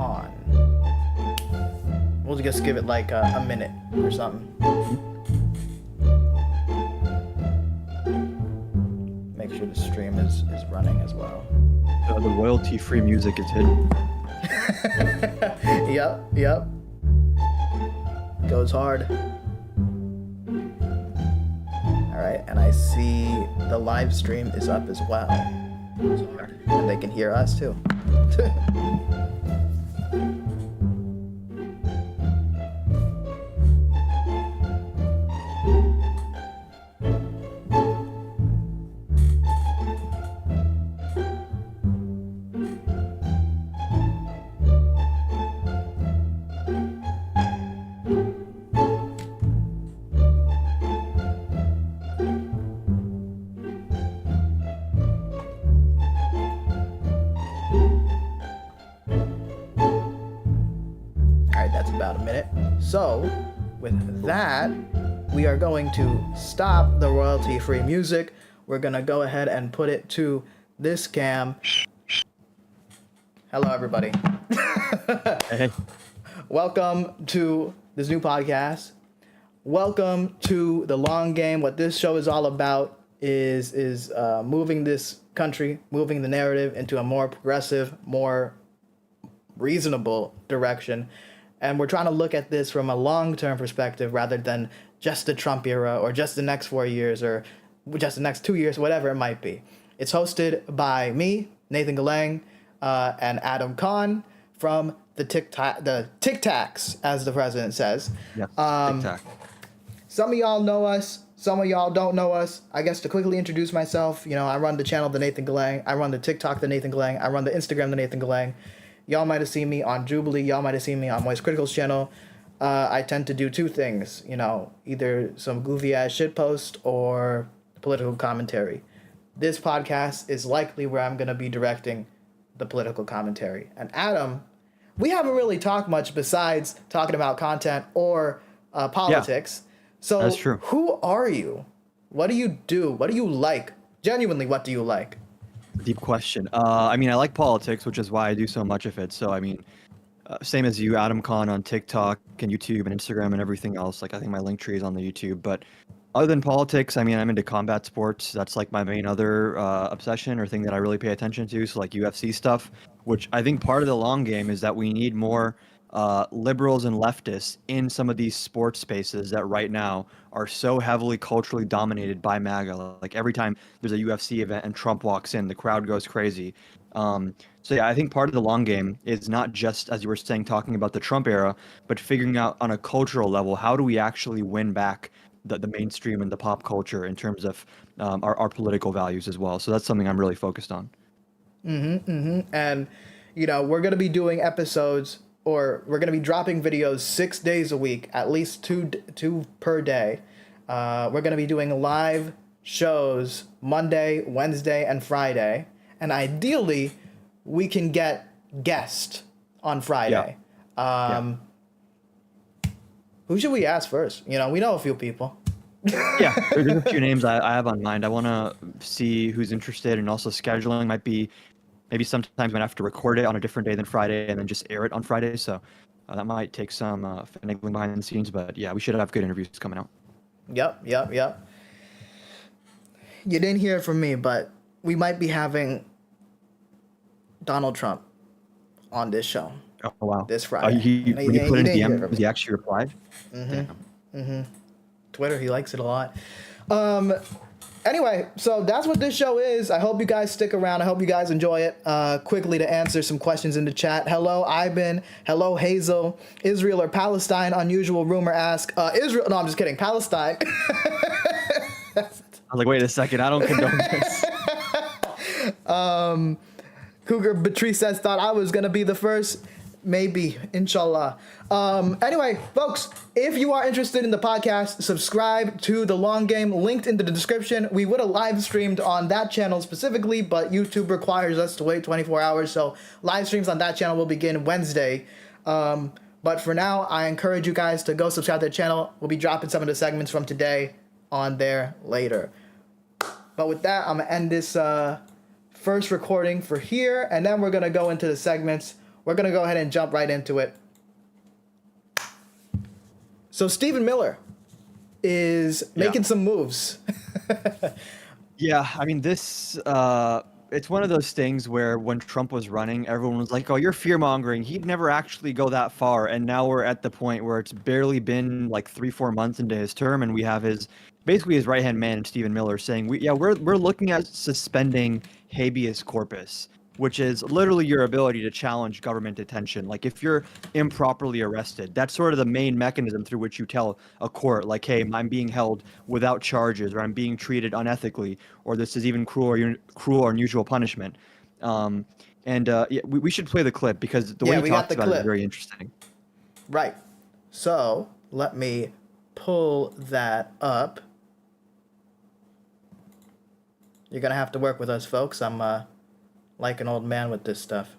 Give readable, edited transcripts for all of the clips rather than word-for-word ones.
on. We'll just give it like a minute or something. Make sure the stream is running as well. The royalty-free music is hidden. Yep. Goes hard. Alright, and I see the live stream is up as well. Goes hard. And they can hear us too. So, with that, we are going to stop the royalty-free music. We're going to go ahead and put it to this cam. Hello, everybody. Hey. Welcome to this new podcast. Welcome to The Long Game. What this show is all about is moving this country, moving the narrative into a more progressive, more reasonable direction. And we're trying to look at this from a long-term perspective rather than just the Trump era or just the next 4 years or just the next 2 years, whatever it might be. It's hosted by me, NathanGalang, and Adam Khan from the Tic Tacs, as the president says. Yes, Tic Tac. Some of y'all know us. Some of y'all don't know us. I guess to quickly introduce myself, I run the channel, TheNathanGalang. I run the TikTok, TheNathanGalang. I run the Instagram, TheNathanGalang. Y'all might have seen me on Jubilee. Y'all might have seen me on Moist Critical's channel. I tend to do two things, either some goofy-ass shitpost or political commentary. This podcast is likely where I'm going to be directing the political commentary. And Adam, we haven't really talked much besides talking about content or politics. Yeah, so that's true. Who are you? What do you do? What do you like? Genuinely, what do you like? Deep question. I like politics, which is why I do so much of it. So, same as you, Adam Khan on TikTok and YouTube and Instagram and everything else. Like, I think my link tree is on the YouTube. But other than politics, I'm into combat sports. That's like my main other obsession or thing that I really pay attention to. So, like UFC stuff, which I think part of the long game is that we need more liberals and leftists in some of these sports spaces that right now are so heavily culturally dominated by MAGA. Like every time there's a UFC event and Trump walks in, the crowd goes crazy. So yeah, I think part of the long game is not just, as you were saying, talking about the Trump era, but figuring out on a cultural level, how do we actually win back the mainstream and the pop culture in terms of our political values as well. So that's something I'm really focused on. And, we're going to be doing episodes, or we're going to be dropping videos 6 days a week, at least two per day. We're going to be doing live shows Monday, Wednesday, and Friday. And ideally, we can get guests on Friday. Yeah. Who should we ask first? We know a few people. Yeah, there's a few names I have on mind. I want to see who's interested, and also scheduling might be, maybe sometimes might have to record it on a different day than Friday and then just air it on Friday. So that might take some finagling behind the scenes. But yeah, we should have good interviews coming out. Yep. You didn't hear it from me, but we might be having Donald Trump on this show. Oh, wow. This Friday. When you put in DM, he actually replied? Twitter, he likes it a lot. Anyway, so that's what this show is. I hope you guys stick around. I hope you guys enjoy it. Quickly to answer some questions in the chat. Hello, Ivan. Hello, Hazel. Israel or Palestine? Unusual rumor ask. Israel. No, I'm just kidding. Palestine. I was like, wait a second. I don't condone this. Cougar Beatrice says, thought I was going to be the first. Maybe, inshallah. Anyway, folks, if you are interested in the podcast, subscribe to The Long Game, linked in the description. We would have live streamed on that channel specifically, but YouTube requires us to wait 24 hours, so live streams on that channel will begin Wednesday. But for now, I encourage you guys to go subscribe to the channel. We'll be dropping some of the segments from today on there later. But with that, I'm going to end this first recording for here, and then we're going to go into the segments we're going to go ahead and jump right into it. So Stephen Miller is making some moves. Yeah, I mean, this, it's one of those things where when Trump was running, everyone was like, oh, you're fear-mongering. He'd never actually go that far. And now we're at the point where it's barely been like 3-4 months into his term, and we have basically his right-hand man, Stephen Miller, saying, we're looking at suspending habeas corpus, which is literally your ability to challenge government detention. Like if you're improperly arrested, that's sort of the main mechanism through which you tell a court, like, hey, I'm being held without charges, or I'm being treated unethically, or this is even cruel or unusual punishment. We should play the clip because the way he talks about it is very interesting. Right. So let me pull that up. You're going to have to work with us, folks. I'm like an old man with this stuff.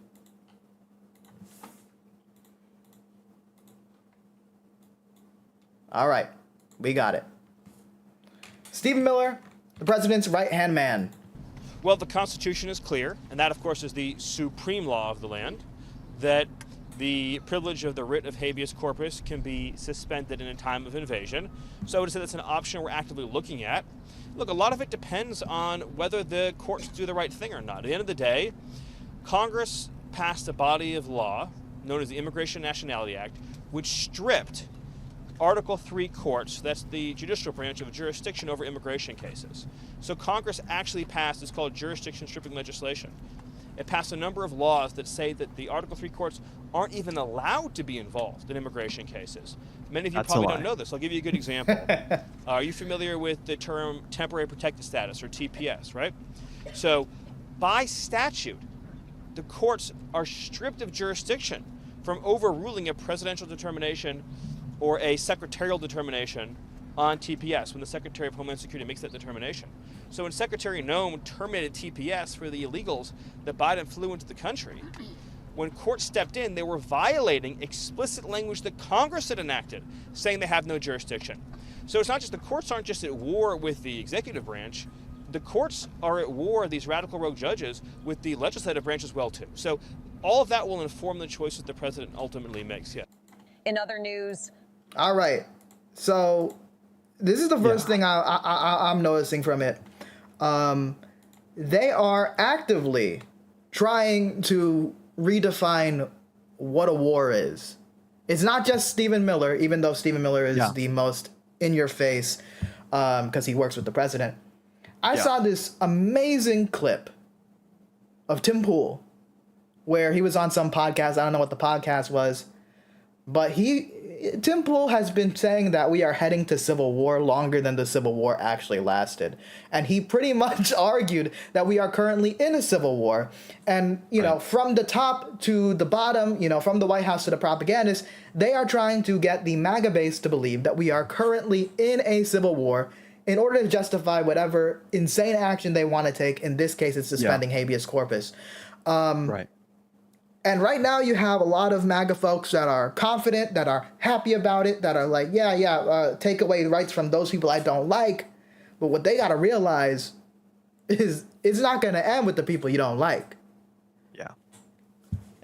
All right, we got it. Stephen Miller, the president's right-hand man. Well, the Constitution is clear, and that, of course, is the supreme law of the land, that the privilege of the writ of habeas corpus can be suspended in a time of invasion. So I would say that's an option we're actively looking at. Look, a lot of it depends on whether the courts do the right thing or not. At the end of the day, Congress passed a body of law known as the Immigration and Nationality Act, which stripped Article 3 courts, that's the judicial branch, of jurisdiction over immigration cases. So Congress actually passed, it's called jurisdiction stripping legislation. It passed a number of laws that say that the Article 3 courts aren't even allowed to be involved in immigration cases. Many of you probably don't know this. I'll give you a good example. Are you familiar with the term temporary protected status, or TPS, right? So by statute, the courts are stripped of jurisdiction from overruling a presidential determination or a secretarial determination on TPS when the Secretary of Homeland Security makes that determination. So when Secretary Noem terminated TPS for the illegals that Biden flew into the country, when courts stepped in, they were violating explicit language that Congress had enacted, saying they have no jurisdiction. So it's not just the courts aren't just at war with the executive branch, the courts are at war, these radical rogue judges, with the legislative branch as well, too. So all of that will inform the choices the president ultimately makes, yeah. In other news. All right. So this is the first thing I'm noticing from it. They are actively trying to redefine what a war is. It's not just Stephen Miller, even though Stephen Miller is the most in your face because he works with the president. I saw this amazing clip of Tim Pool where he was on some podcast. I don't know what the podcast was, but Tim Pool has been saying that we are heading to civil war longer than the Civil War actually lasted. And he pretty much argued that we are currently in a civil war. And, you know, from the top to the bottom, you know, from the White House to the propagandists, they are trying to get the MAGA base to believe that we are currently in a civil war in order to justify whatever insane action they want to take. In this case, it's suspending habeas corpus. Right. And right now you have a lot of MAGA folks that are confident, that are happy about it, that are like, take away rights from those people I don't like. But what they got to realize is it's not going to end with the people you don't like. Yeah.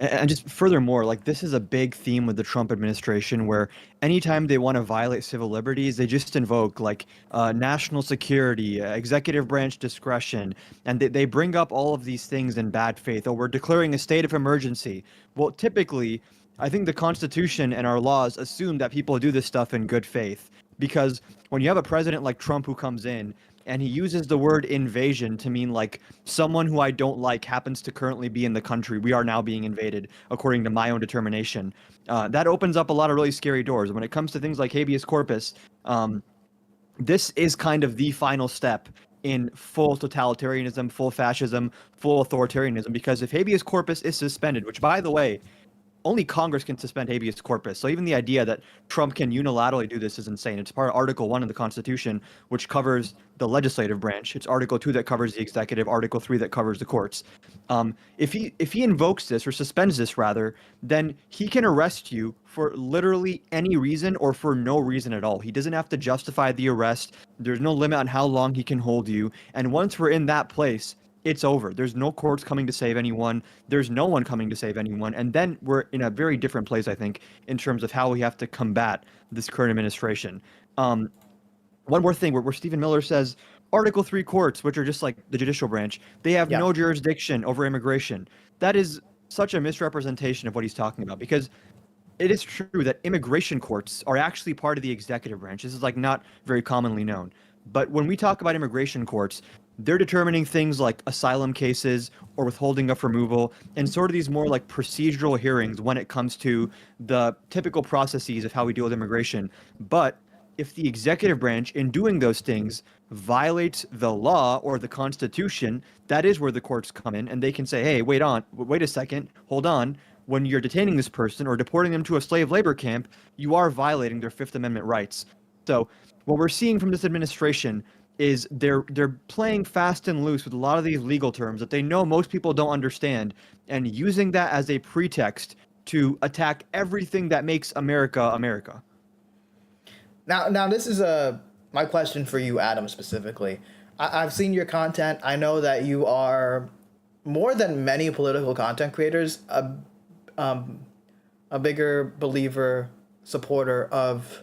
And just furthermore, like this is a big theme with the Trump administration where anytime they want to violate civil liberties, they just invoke like national security, executive branch discretion, and they bring up all of these things in bad faith. Oh, we're declaring a state of emergency. Well, typically, I think the Constitution and our laws assume that people do this stuff in good faith, because when you have a president like Trump who comes in and he uses the word invasion to mean like someone who I don't like happens to currently be in the country. We are now being invaded according to my own determination. That opens up a lot of really scary doors. When it comes to things like habeas corpus, this is kind of the final step in full totalitarianism, full fascism, full authoritarianism, because if habeas corpus is suspended, which by the way, only Congress can suspend habeas corpus. So even the idea that Trump can unilaterally do this is insane. It's part of Article 1 of the Constitution, which covers the legislative branch. It's Article 2 that covers the executive, Article 3 that covers the courts. If he invokes this, or suspends this rather, then he can arrest you for literally any reason or for no reason at all. He doesn't have to justify the arrest. There's no limit on how long he can hold you. And once we're in that place, it's over. There's no courts coming to save anyone. There's no one coming to save anyone. And then we're in a very different place, I think, in terms of how we have to combat this current administration. One more thing where Stephen Miller says Article 3 courts, which are just like the judicial branch, they have no jurisdiction over immigration. That is such a misrepresentation of what he's talking about, because it is true that immigration courts are actually part of the executive branch. This is like not very commonly known. But when we talk about immigration courts, they're determining things like asylum cases or withholding of removal and sort of these more like procedural hearings when it comes to the typical processes of how we deal with immigration. But if the executive branch, in doing those things, violates the law or the Constitution, that is where the courts come in, and they can say, hey, wait a second, hold on. When you're detaining this person or deporting them to a slave labor camp, you are violating their Fifth Amendment rights. So what we're seeing from this administration is they're playing fast and loose with a lot of these legal terms that they know most people don't understand, and using that as a pretext to attack everything that makes America America. Now this is my question for you, Adam, specifically. I've seen your content. I know that you are, more than many political content creators, a bigger believer, supporter of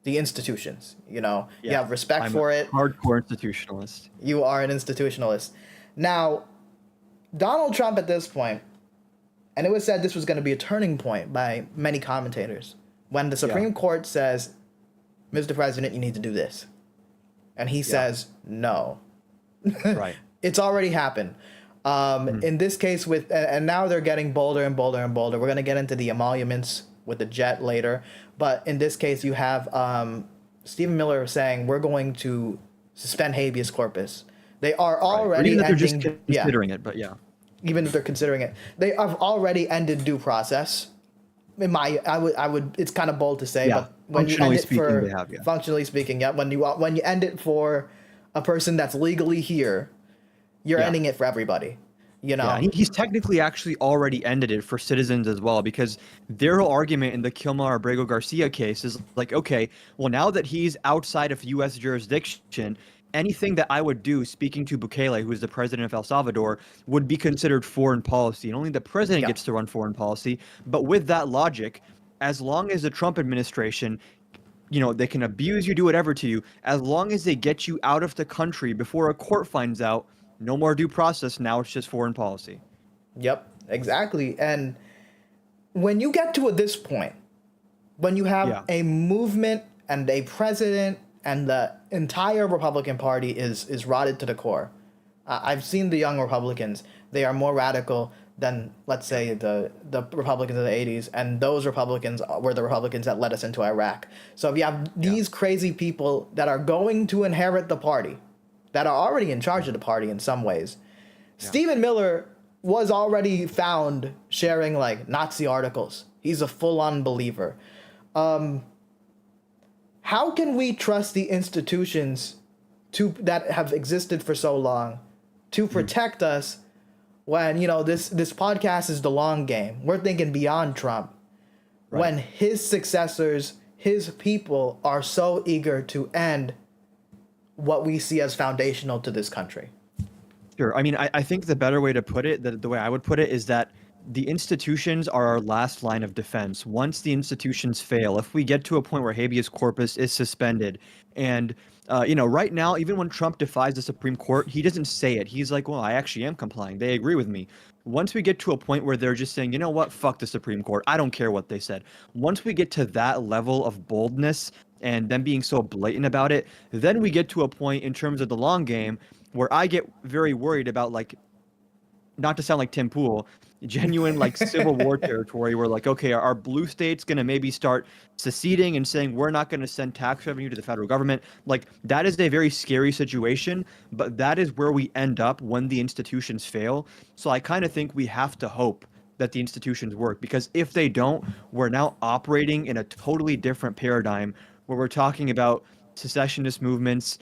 the institutions. You know, you have respect for it. Hardcore institutionalist. You are an institutionalist. Now, Donald Trump at this point, and it was said this was going to be a turning point by many commentators, when the Supreme Court says, Mr. President, you need to do this. And he says, no. Right. It's already happened. In this case, and now they're getting bolder and bolder and bolder. We're going to get into the emoluments with the jet later. But in this case, you have Stephen Miller saying, we're going to suspend habeas corpus. They are already they're just considering it, but even if they're considering it, they have already ended due process. I would. It's kind of bold to say, but when you end it for functionally speaking, when you end it for a person that's legally here, you're ending it for everybody. You know, he's technically actually already ended it for citizens as well, because their whole argument in the Kilmar Abrego Garcia case is like, okay, well, now that he's outside of U.S. jurisdiction, anything that I would do speaking to Bukele, who is the president of El Salvador, would be considered foreign policy. And only the president gets to run foreign policy. But with that logic, as long as the Trump administration, you know, they can abuse you, do whatever to you, as long as they get you out of the country before a court finds out, no more due process. Now it's just foreign policy. Yep, exactly. And when you get to this point, when you have a movement and a president and the entire Republican Party is rotted to the core. I've seen the young Republicans. They are more radical than, let's say, the Republicans of the 80s. And those Republicans were the Republicans that led us into Iraq. So if you have these crazy people that are going to inherit the party, that are already in charge of the party in some ways. Stephen Miller was already found sharing like Nazi articles. He's a full-on believer. How can we trust the institutions that have existed for so long to protect us when, you know, this podcast is the long game? We're thinking beyond Trump. Right. When his successors, his people are so eager to end what we see as foundational to this country. Sure. I mean, I think the better way to put it, the way I would put it, is that the institutions are our last line of defense. Once the institutions fail, if we get to a point where habeas corpus is suspended, and you know, right now, even when Trump defies the Supreme Court, he doesn't say it. He's like, well, I actually am complying. They agree with me. Once we get to a point where they're just saying, you know what, fuck the Supreme Court, I don't care what they said. Once we get to that level of boldness and them being so blatant about it, then we get to a point in terms of the long game where I get very worried about, like, not to sound like Tim Pool, genuine like Civil War territory where like, okay, are blue states going to maybe start seceding and saying we're not going to send tax revenue to the federal government? Like, that is a very scary situation, but that is where we end up when the institutions fail. So I kind of think we have to hope that the institutions work, because if they don't, we're now operating in a totally different paradigm where we're talking about secessionist movements,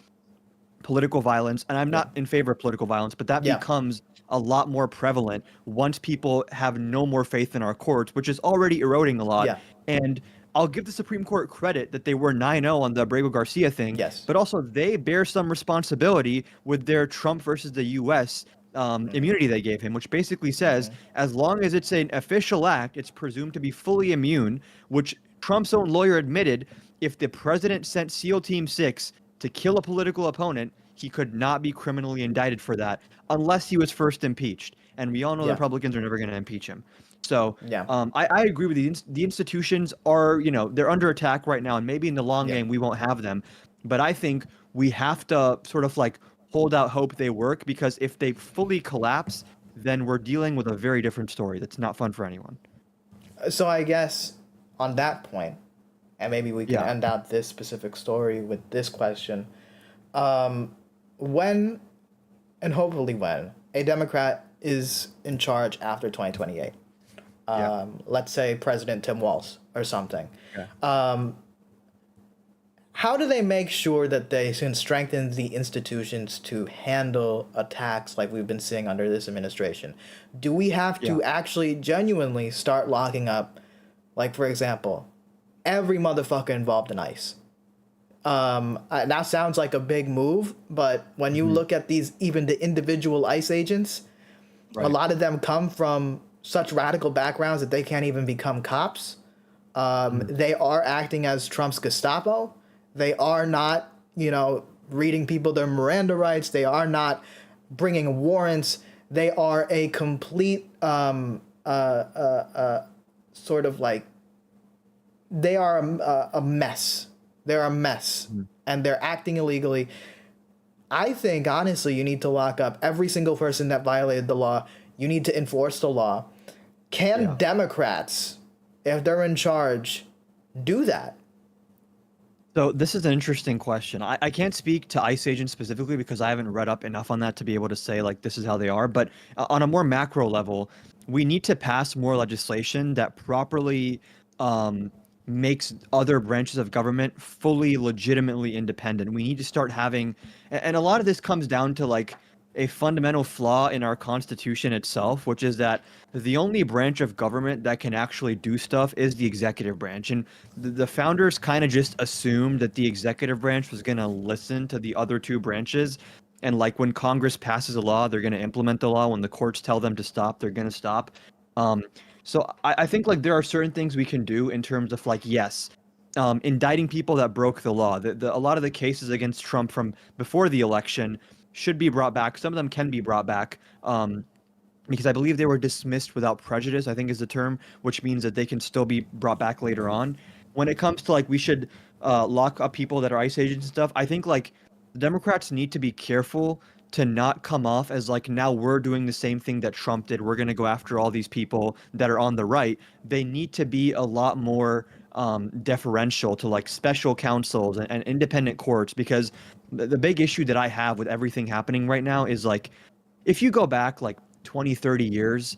political violence, and I'm not in favor of political violence, but that becomes a lot more prevalent once people have no more faith in our courts, which is already eroding a lot. And I'll give the Supreme Court credit that they were 9-0 on the Abrego Garcia thing, but also they bear some responsibility with their Trump versus the U.S. immunity they gave him, which basically says as long as it's an official act, it's presumed to be fully immune, which Trump's own lawyer admitted if the president sent SEAL Team 6 to kill a political opponent, he could not be criminally indicted for that unless he was first impeached. And we all know the Republicans are never going to impeach him. So I agree with you. The institutions are, they're under attack right now, and maybe in the long game we won't have them. But I think we have to sort of like hold out hope they work, because if they fully collapse, then we're dealing with a very different story that's not fun for anyone. So I guess on that point, and maybe we can end out this specific story with this question, when, and hopefully when, a Democrat is in charge after 2028, let's say President Tim Walz or something, how do they make sure that they can strengthen the institutions to handle attacks like we've been seeing under this administration? Do we have to actually genuinely start locking up, like, for example, every motherfucker involved in ICE? That sounds like a big move, but when you look at even the individual ICE agents, a lot of them come from such radical backgrounds that they can't even become cops. They are acting as Trump's Gestapo. They are not, reading people their Miranda rights. They are not bringing warrants. They are a complete sort of like, they are a mess. They're a mess, and they're acting illegally. I think, honestly, you need to lock up every single person that violated the law. You need to enforce the law. Can Democrats, if they're in charge, do that? So this is an interesting question. I can't speak to ICE agents specifically because I haven't read up enough on that to be able to say, like, this is how they are. But on a more macro level, we need to pass more legislation that properly makes other branches of government fully legitimately independent. We need to start having, and a lot of this comes down to like a fundamental flaw in our Constitution itself, which is that the only branch of government that can actually do stuff is the executive branch. And the founders kind of just assumed that the executive branch was going to listen to the other two branches. And like when Congress passes a law, they're going to implement the law. When the courts tell them to stop, they're going to stop. So I think like there are certain things we can do in terms of like, yes, indicting people that broke the law. A lot of the cases against Trump from before the election should be brought back. Some of them can be brought back because I believe they were dismissed without prejudice, I think is the term, which means that they can still be brought back later on. When it comes to like we should lock up people that are ICE agents and stuff, I think like Democrats need to be careful to not come off as like now we're doing the same thing that Trump did. We're going to go after all these people that are on the right. They need to be a lot more deferential to like special counsels and independent courts, because the big issue that I have with everything happening right now is like if you go back like 20, 30 years,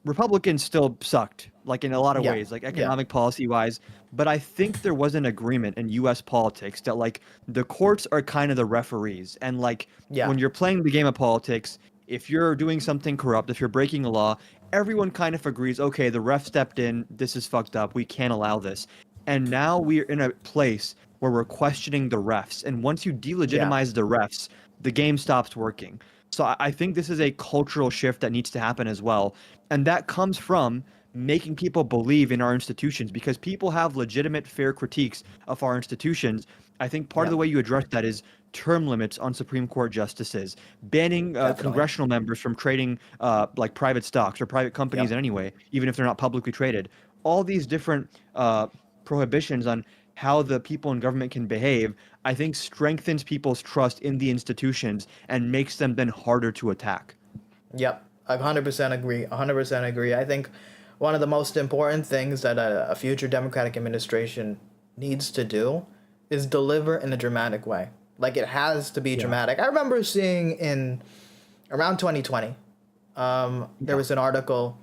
Republicans still sucked, like in a lot of ways, like economic policy wise. But I think there was an agreement in U.S. politics that like the courts are kind of the referees. And like when you're playing the game of politics, if you're doing something corrupt, if you're breaking a law, everyone kind of agrees, okay, the ref stepped in, this is fucked up, we can't allow this. And now we're in a place where we're questioning the refs. And once you delegitimize the refs, the game stops working. So I think this is a cultural shift that needs to happen as well. And that comes from making people believe in our institutions, because people have legitimate, fair critiques of our institutions. I think part of the way you address that is term limits on Supreme Court justices, banning congressional members from trading like private stocks or private companies in any way, even if they're not publicly traded. All these different prohibitions on how the people in government can behave, I think strengthens people's trust in the institutions and makes them then harder to attack. Yep, I 100% agree. 100% agree. I think one of the most important things that a future Democratic administration needs to do is deliver in a dramatic way. Like, it has to be dramatic. I remember seeing in around 2020, there was an article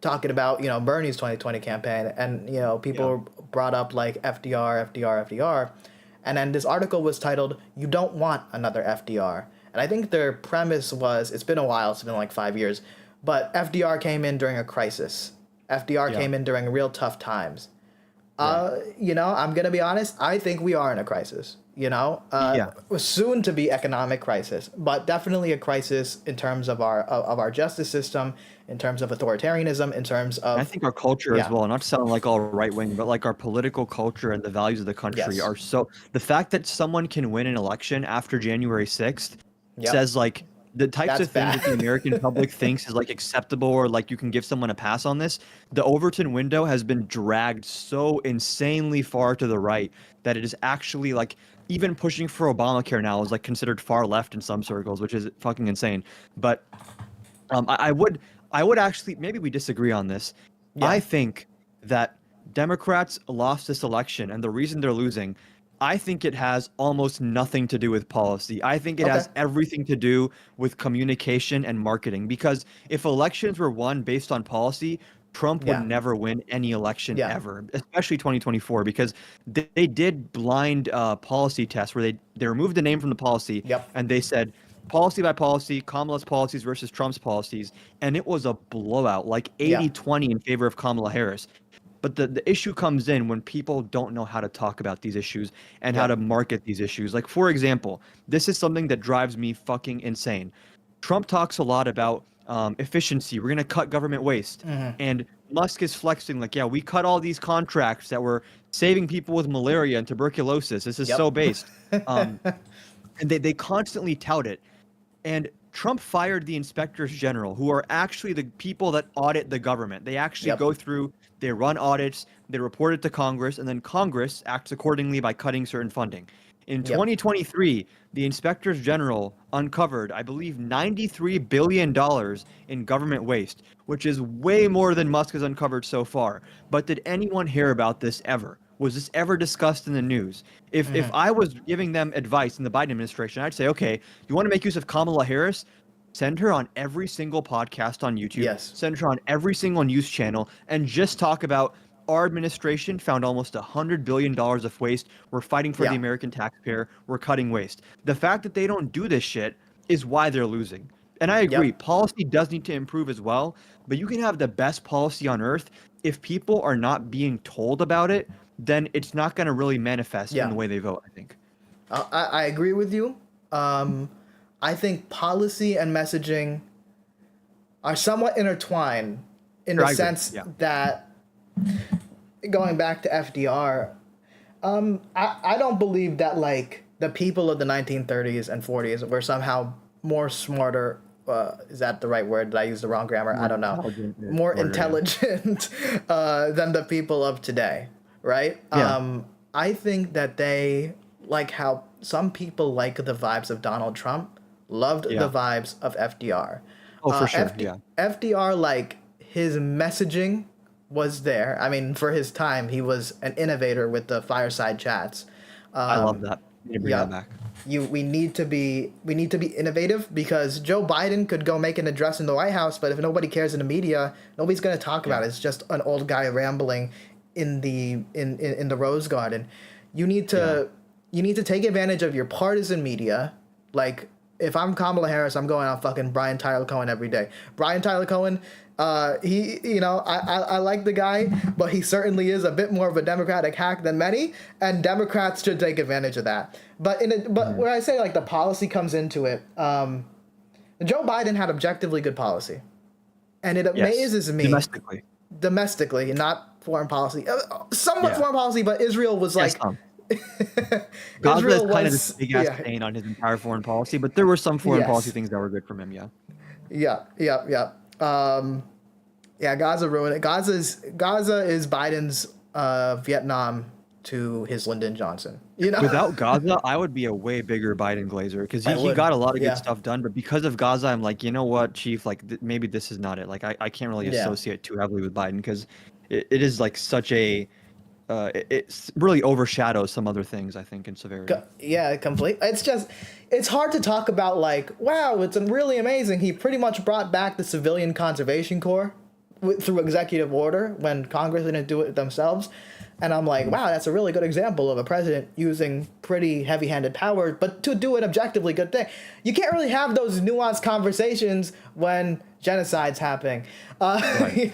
talking about, Bernie's 2020 campaign, and, people brought up like FDR. And then this article was titled, "You Don't Want Another FDR." And I think their premise was, it's been a while, it's been like 5 years, but FDR came in during a crisis. FDR came in during real tough times. I'm going to be honest. I think we are in a crisis, soon to be economic crisis, but definitely a crisis in terms of our justice system, in terms of authoritarianism, in terms of. I think our culture as well, not to sound like all right wing, but like our political culture and the values of the country are so. The fact that someone can win an election after January 6th says like the types of things that the American public thinks is like acceptable or like you can give someone a pass on this. The Overton window has been dragged so insanely far to the right that it is actually like even pushing for Obamacare now is like considered far left in some circles, which is fucking insane. But I would actually, maybe we disagree on this. Yeah. I think that Democrats lost this election, and the reason they're losing, I think it has almost nothing to do with policy. I think it has everything to do with communication and marketing. Because if elections were won based on policy, Trump would never win any election ever, especially 2024, because they did blind policy tests where they removed the name from the policy and they said policy by policy, Kamala's policies versus Trump's policies, and it was a blowout, like 80-20 in favor of Kamala Harris. But the issue comes in when people don't know how to talk about these issues and how to market these issues. Like, for example, this is something that drives me fucking insane. Trump talks a lot about efficiency. We're going to cut government waste. And Musk is flexing like, we cut all these contracts that were saving people with malaria and tuberculosis. This is so based. And they constantly tout it. And Trump fired the inspectors general, who are actually the people that audit the government. They actually go through, they run audits, they report it to Congress, and then Congress acts accordingly by cutting certain funding. In 2023, the inspectors general uncovered, I believe, $93 billion in government waste, which is way more than Musk has uncovered so far. But did anyone hear about this ever? Was this ever discussed in the news? If I was giving them advice in the Biden administration, I'd say, okay, you want to make use of Kamala Harris? Send her on every single podcast on YouTube. Yes. Send her on every single news channel and just talk about our administration found almost $100 billion of waste. We're fighting for the American taxpayer. We're cutting waste. The fact that they don't do this shit is why they're losing. And I agree, policy does need to improve as well, but you can have the best policy on earth. If people are not being told about it, then it's not going to really manifest in the way they vote, I think. I agree with you. I think policy and messaging are somewhat intertwined in the sense that, going back to FDR, I don't believe that like the people of the 1930s and 40s were somehow more smarter. Is that the right word? Did I use the wrong grammar? I don't know. More intelligent than the people of today, right? Yeah. I think that they, like how some people like the vibes of Donald Trump, loved the vibes of FDR. Oh, for sure, FDR, like, his messaging was there. I mean, for his time, he was an innovator with the fireside chats. I love that. You bring that back. We need to be innovative, because Joe Biden could go make an address in the White House, but if nobody cares in the media, nobody's going to talk about it. It's just an old guy rambling in the Rose Garden. You need to take advantage of your partisan media. Like, if I'm Kamala Harris, I'm going on fucking Brian Tyler Cohen every day. Brian Tyler Cohen, I like the guy, but he certainly is a bit more of a Democratic hack than many, and Democrats should take advantage of that. But when I say like the policy comes into it, Joe Biden had objectively good policy, and it amazes me domestically, not foreign policy, somewhat foreign policy, but Israel was like. Gaza is kind of this big ass stain on his entire foreign policy, but there were some foreign policy things that were good from him. Gaza ruined it. Gaza is Biden's Vietnam to his Lyndon Johnson. Without Gaza, I would be a way bigger Biden glazer, because he got a lot of good stuff done. But because of Gaza, I'm like, you know what, Chief? Like, maybe this is not it. Like, I can't really associate too heavily with Biden, because it is like such a. It really overshadows some other things, I think, in severity. Complete. It's hard to talk about like, wow, it's really amazing. He pretty much brought back the Civilian Conservation Corps through executive order when Congress didn't do it themselves. And I'm like, wow, that's a really good example of a president using pretty heavy-handed power, but to do an objectively good thing. You can't really have those nuanced conversations when genocide's happening. Right.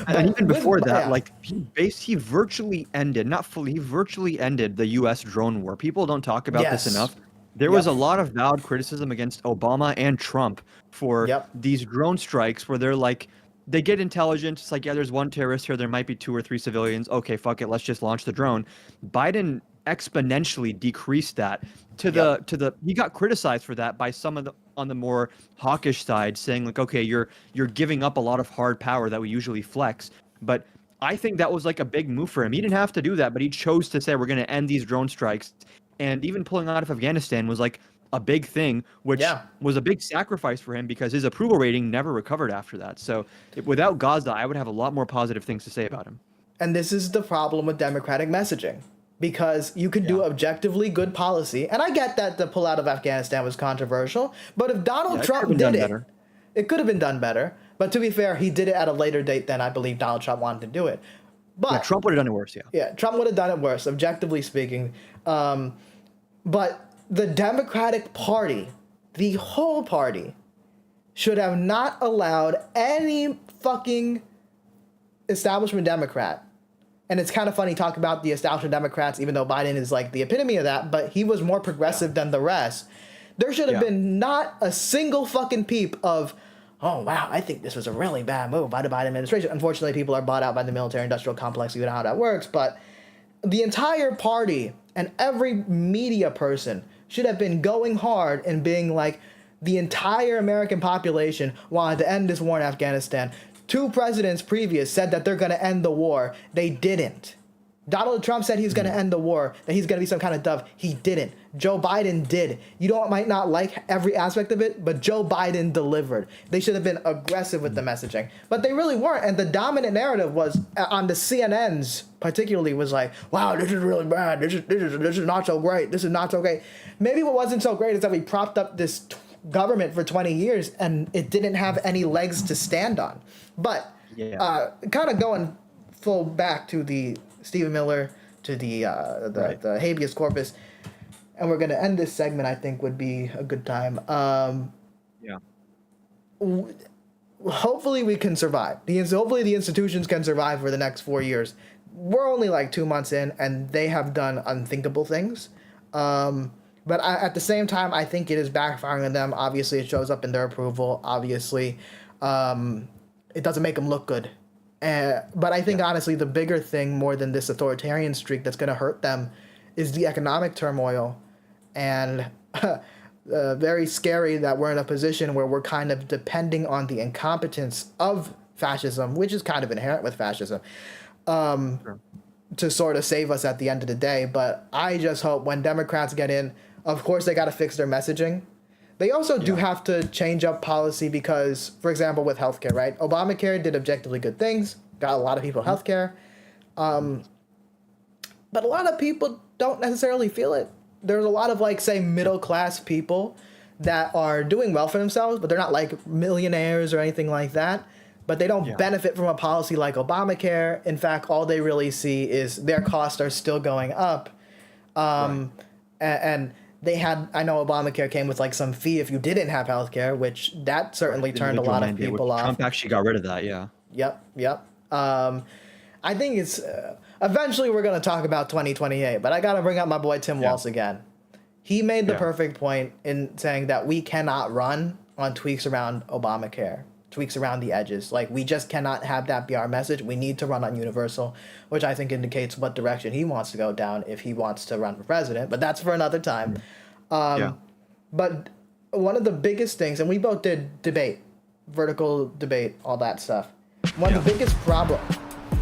And even before that, like he virtually ended, not fully, he virtually ended the U.S. drone war. People don't talk about this enough. There was a lot of valid criticism against Obama and Trump for these drone strikes where they're like, they get intelligence. It's like, yeah, there's one terrorist here. There might be 2 or 3 civilians. Okay, fuck it. Let's just launch the drone. Biden exponentially decreased that to the he got criticized for that by some of the on the more hawkish side, saying like, okay, you're giving up a lot of hard power that we usually flex. But I think that was like a big move for him. He didn't have to do that, but he chose to say we're going to end these drone strikes. And even pulling out of Afghanistan was like a big thing, which was a big sacrifice for him because his approval rating never recovered after that. So without Gaza, I would have a lot more positive things to say about him. And this is the problem with democratic messaging, because you could do objectively good policy. And I get that the pullout of Afghanistan was controversial, but if Donald Trump did it, it could have been done better. But to be fair, he did it at a later date than I believe Donald Trump wanted to do it. But Trump would have done it worse, Trump would have done it worse, objectively speaking. But the Democratic Party, the whole party, should have not allowed any fucking establishment Democrat. And it's kind of funny talk about the establishment Democrats, even though Biden is like the epitome of that, but he was more progressive than the rest. There should have been not a single fucking peep of, oh, wow, I think this was a really bad move by the Biden administration. Unfortunately, people are bought out by the military-industrial complex. You know how that works. But the entire party and every media person should have been going hard and being like, the entire American population wanted to end this war in Afghanistan. 2 presidents previous said that they're going to end the war. They didn't. Donald Trump said he's going to end the war, that he's going to be some kind of dove. He didn't. Joe Biden did. Might not like every aspect of it, but Joe Biden delivered. They should have been aggressive with the messaging, but they really weren't. And the dominant narrative was on the CNNs, particularly, was like, "Wow, this is really bad. This is not so great. This is not so great." Maybe what wasn't so great is that we propped up this government for 20 years and it didn't have any legs to stand on. But kind of going full back to the Stephen Miller, to the habeas corpus, and we're going to end this segment, I think would be a good time. Hopefully we can survive. Hopefully the institutions can survive for the next 4 years. We're only like 2 months in, and they have done unthinkable things. But at the same time, I think it is backfiring on them. Obviously, it shows up in their approval. Obviously, it doesn't make them look good. But I think, honestly, the bigger thing, more than this authoritarian streak that's going to hurt them, is the economic turmoil. And very scary that we're in a position where we're kind of depending on the incompetence of fascism, which is kind of inherent with fascism, to sort of save us at the end of the day. But I just hope when Democrats get in, of course, they got to fix their messaging. They also do have to change up policy because, for example, with healthcare, right? Obamacare did objectively good things, got a lot of people healthcare. But a lot of people don't necessarily feel it. There's a lot of, like, say, middle-class people that are doing well for themselves, but they're not, like, millionaires or anything like that. But they don't benefit from a policy like Obamacare. In fact, all they really see is their costs are still going up. And they had, I know Obamacare came with like some fee if you didn't have healthcare, which that certainly turned a lot of people off. Trump actually got rid of that, Yep. I think it's, eventually we're going to talk about 2028, but I got to bring up my boy Tim Walz again. He made the perfect point in saying that we cannot run on tweaks around Obamacare. Tweaks around the edges. Like, we just cannot have that be our message. We need to run on universal, which I think indicates what direction he wants to go down if he wants to run for president, but that's for another time. But one of the biggest things, and we both did debate, vertical debate, all that stuff. One of the biggest problems,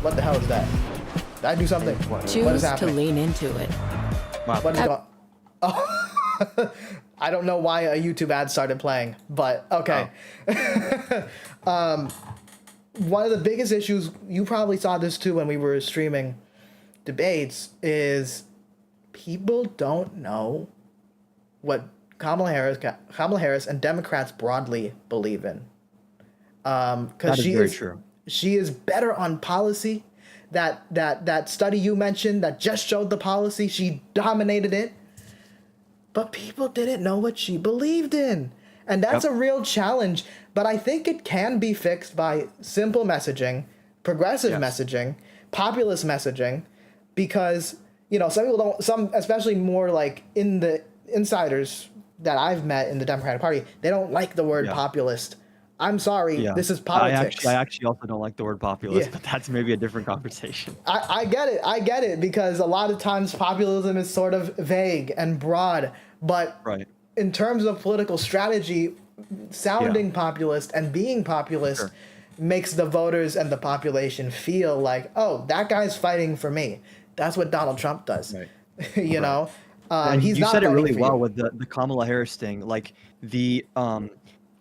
what the hell is that? Did I do something? What is happening? To lean into it. Wow. What is going on? I don't know why a YouTube ad started playing, but okay. One of the biggest issues, you probably saw this too when we were streaming debates, is people don't know what Kamala Harris and Democrats broadly believe in. That is very true. She is better on policy that study you mentioned that just showed the policy. She dominated it. But people didn't know what she believed in. And that's a real challenge. But I think it can be fixed by simple messaging, progressive messaging, populist messaging, because, you know, some people don't, especially more like in the insiders that I've met in the Democratic Party, they don't like the word populist. I'm sorry, this is politics. I actually also don't like the word populist, but that's maybe a different conversation. I get it, because a lot of times populism is sort of vague and broad, but in terms of political strategy, sounding populist and being populist makes the voters and the population feel like, oh, that guy's fighting for me. That's what Donald Trump does. You know? And he's you not said it really fighting for well you. with the Kamala Harris thing. Like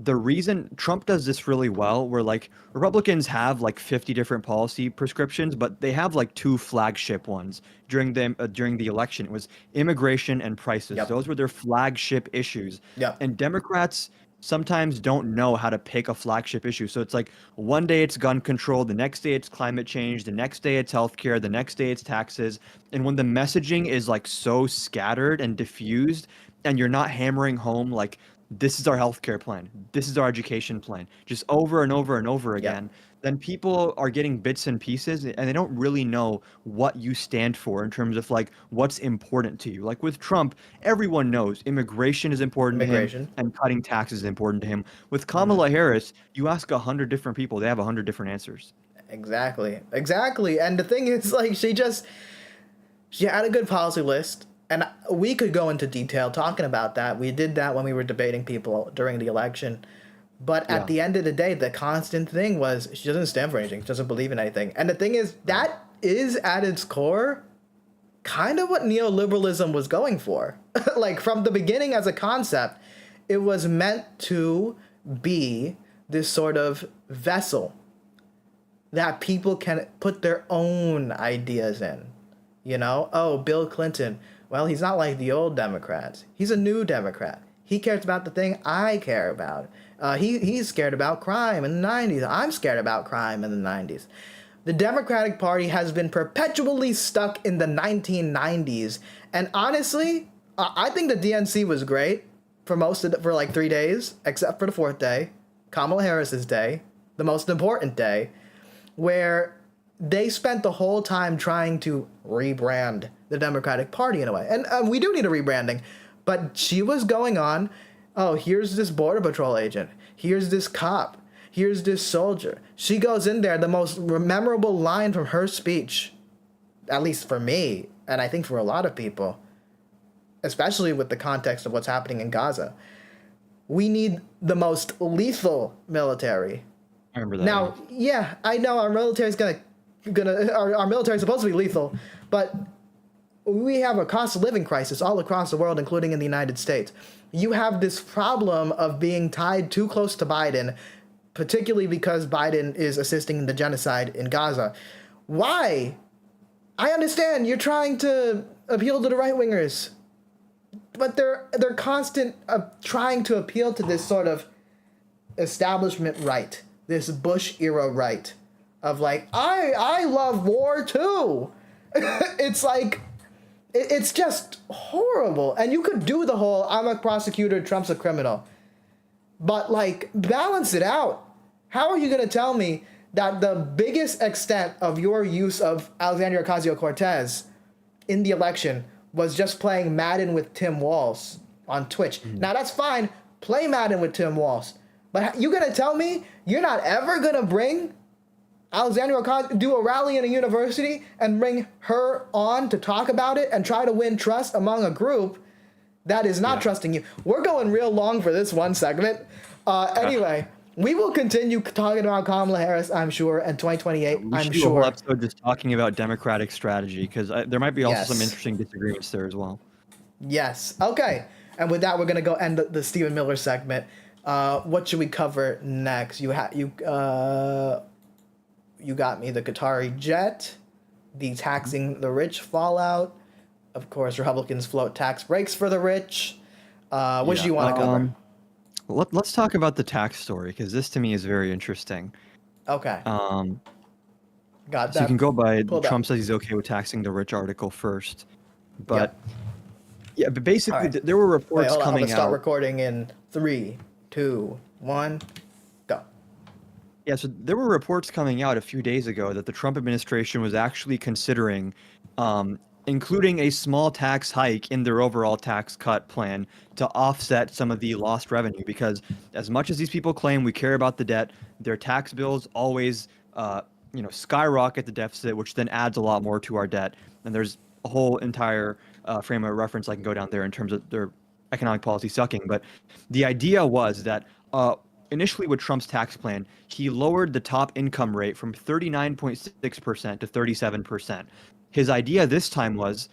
the reason Trump does this really well, where like Republicans have like 50 different policy prescriptions, but they have like 2 flagship ones during the election. It was immigration and prices. Those were their flagship issues. And Democrats sometimes don't know how to pick a flagship issue. So it's like one day it's gun control, the next day it's climate change, the next day it's healthcare, the next day it's taxes. And when the messaging is like so scattered and diffused, and you're not hammering home like, this is our healthcare plan, this is our education plan, just over and over and over again, then people are getting bits and pieces and they don't really know what you stand for in terms of like what's important to you. Like with Trump, everyone knows immigration is important to him and cutting taxes is important to him. With Kamala Harris, you ask 100 different people, they have 100 different answers. Exactly. And the thing is, like, she had a good policy list. And we could go into detail talking about that. We did that when we were debating people during the election. But at the end of the day, the constant thing was she doesn't stand for anything. She doesn't believe in anything. And the thing is, that is at its core kind of what neoliberalism was going for. Like from the beginning as a concept, it was meant to be this sort of vessel that people can put their own ideas in. You know, oh, Bill Clinton. Well, he's not like the old Democrats. He's a new Democrat. He cares about the thing I care about. He's scared about crime in the 90s. I'm scared about crime in the 90s. The Democratic Party has been perpetually stuck in the 1990s. And honestly, I think the DNC was great for like 3 days, except for the 4th day, Kamala Harris's day, the most important day, where they spent the whole time trying to rebrand the Democratic Party in a way. And we do need a rebranding. But she was going on, oh, here's this Border Patrol agent. Here's this cop. Here's this soldier. She goes in there, the most memorable line from her speech, at least for me, and I think for a lot of people, especially with the context of what's happening in Gaza. We need the most lethal military. I remember that. Now, yeah, I know our military's our military's supposed to be lethal, but we have a cost of living crisis all across the world, including in the United States. You have this problem of being tied too close to Biden, particularly because Biden is assisting in the genocide in Gaza. Why? I understand you're trying to appeal to the right-wingers, but they're constant trying to appeal to this sort of establishment right, this Bush-era right of like, I love war too. It's like, it's just horrible. And you could do the whole, I'm a prosecutor, Trump's a criminal. But like, balance it out. How are you going to tell me that the biggest extent of your use of Alexandria Ocasio-Cortez in the election was just playing Madden with Tim Walz on Twitch? Now that's fine. Play Madden with Tim Walz. But you going to tell me you're not ever going to bring Alexandria Ocasio, do a rally in a university and bring her on to talk about it and try to win trust among a group that is not trusting you? We're going real long for this one segment. Anyway, we will continue talking about Kamala Harris, I'm sure, and 2028, I'm sure. A whole episode just talking about Democratic strategy, because there might be also some interesting disagreements there as well. Yes. Okay. And with that, we're going to go end the Stephen Miller segment. What should we cover next? You got me the Qatari jet, the taxing the rich fallout. Of course, Republicans float tax breaks for the rich. Which do you want to cover? Let's talk about the tax story, because this to me is very interesting. Okay. Got So you that. can go by Pulled up. Trump says he's okay with taxing the rich article first. But Yep. yeah, but basically All right. there were Wait, reports hold on. I'm coming gonna start out. recording in 3, 2, 1, go. Yeah, so there were reports coming out a few days ago that the Trump administration was actually considering including a small tax hike in their overall tax cut plan to offset some of the lost revenue. Because as much as these people claim we care about the debt, their tax bills always, skyrocket the deficit, which then adds a lot more to our debt. And there's a whole entire frame of reference I can go down there in terms of their economic policy sucking. But the idea was that initially with Trump's tax plan, he lowered the top income rate from 39.6% to 37%. His idea this time was,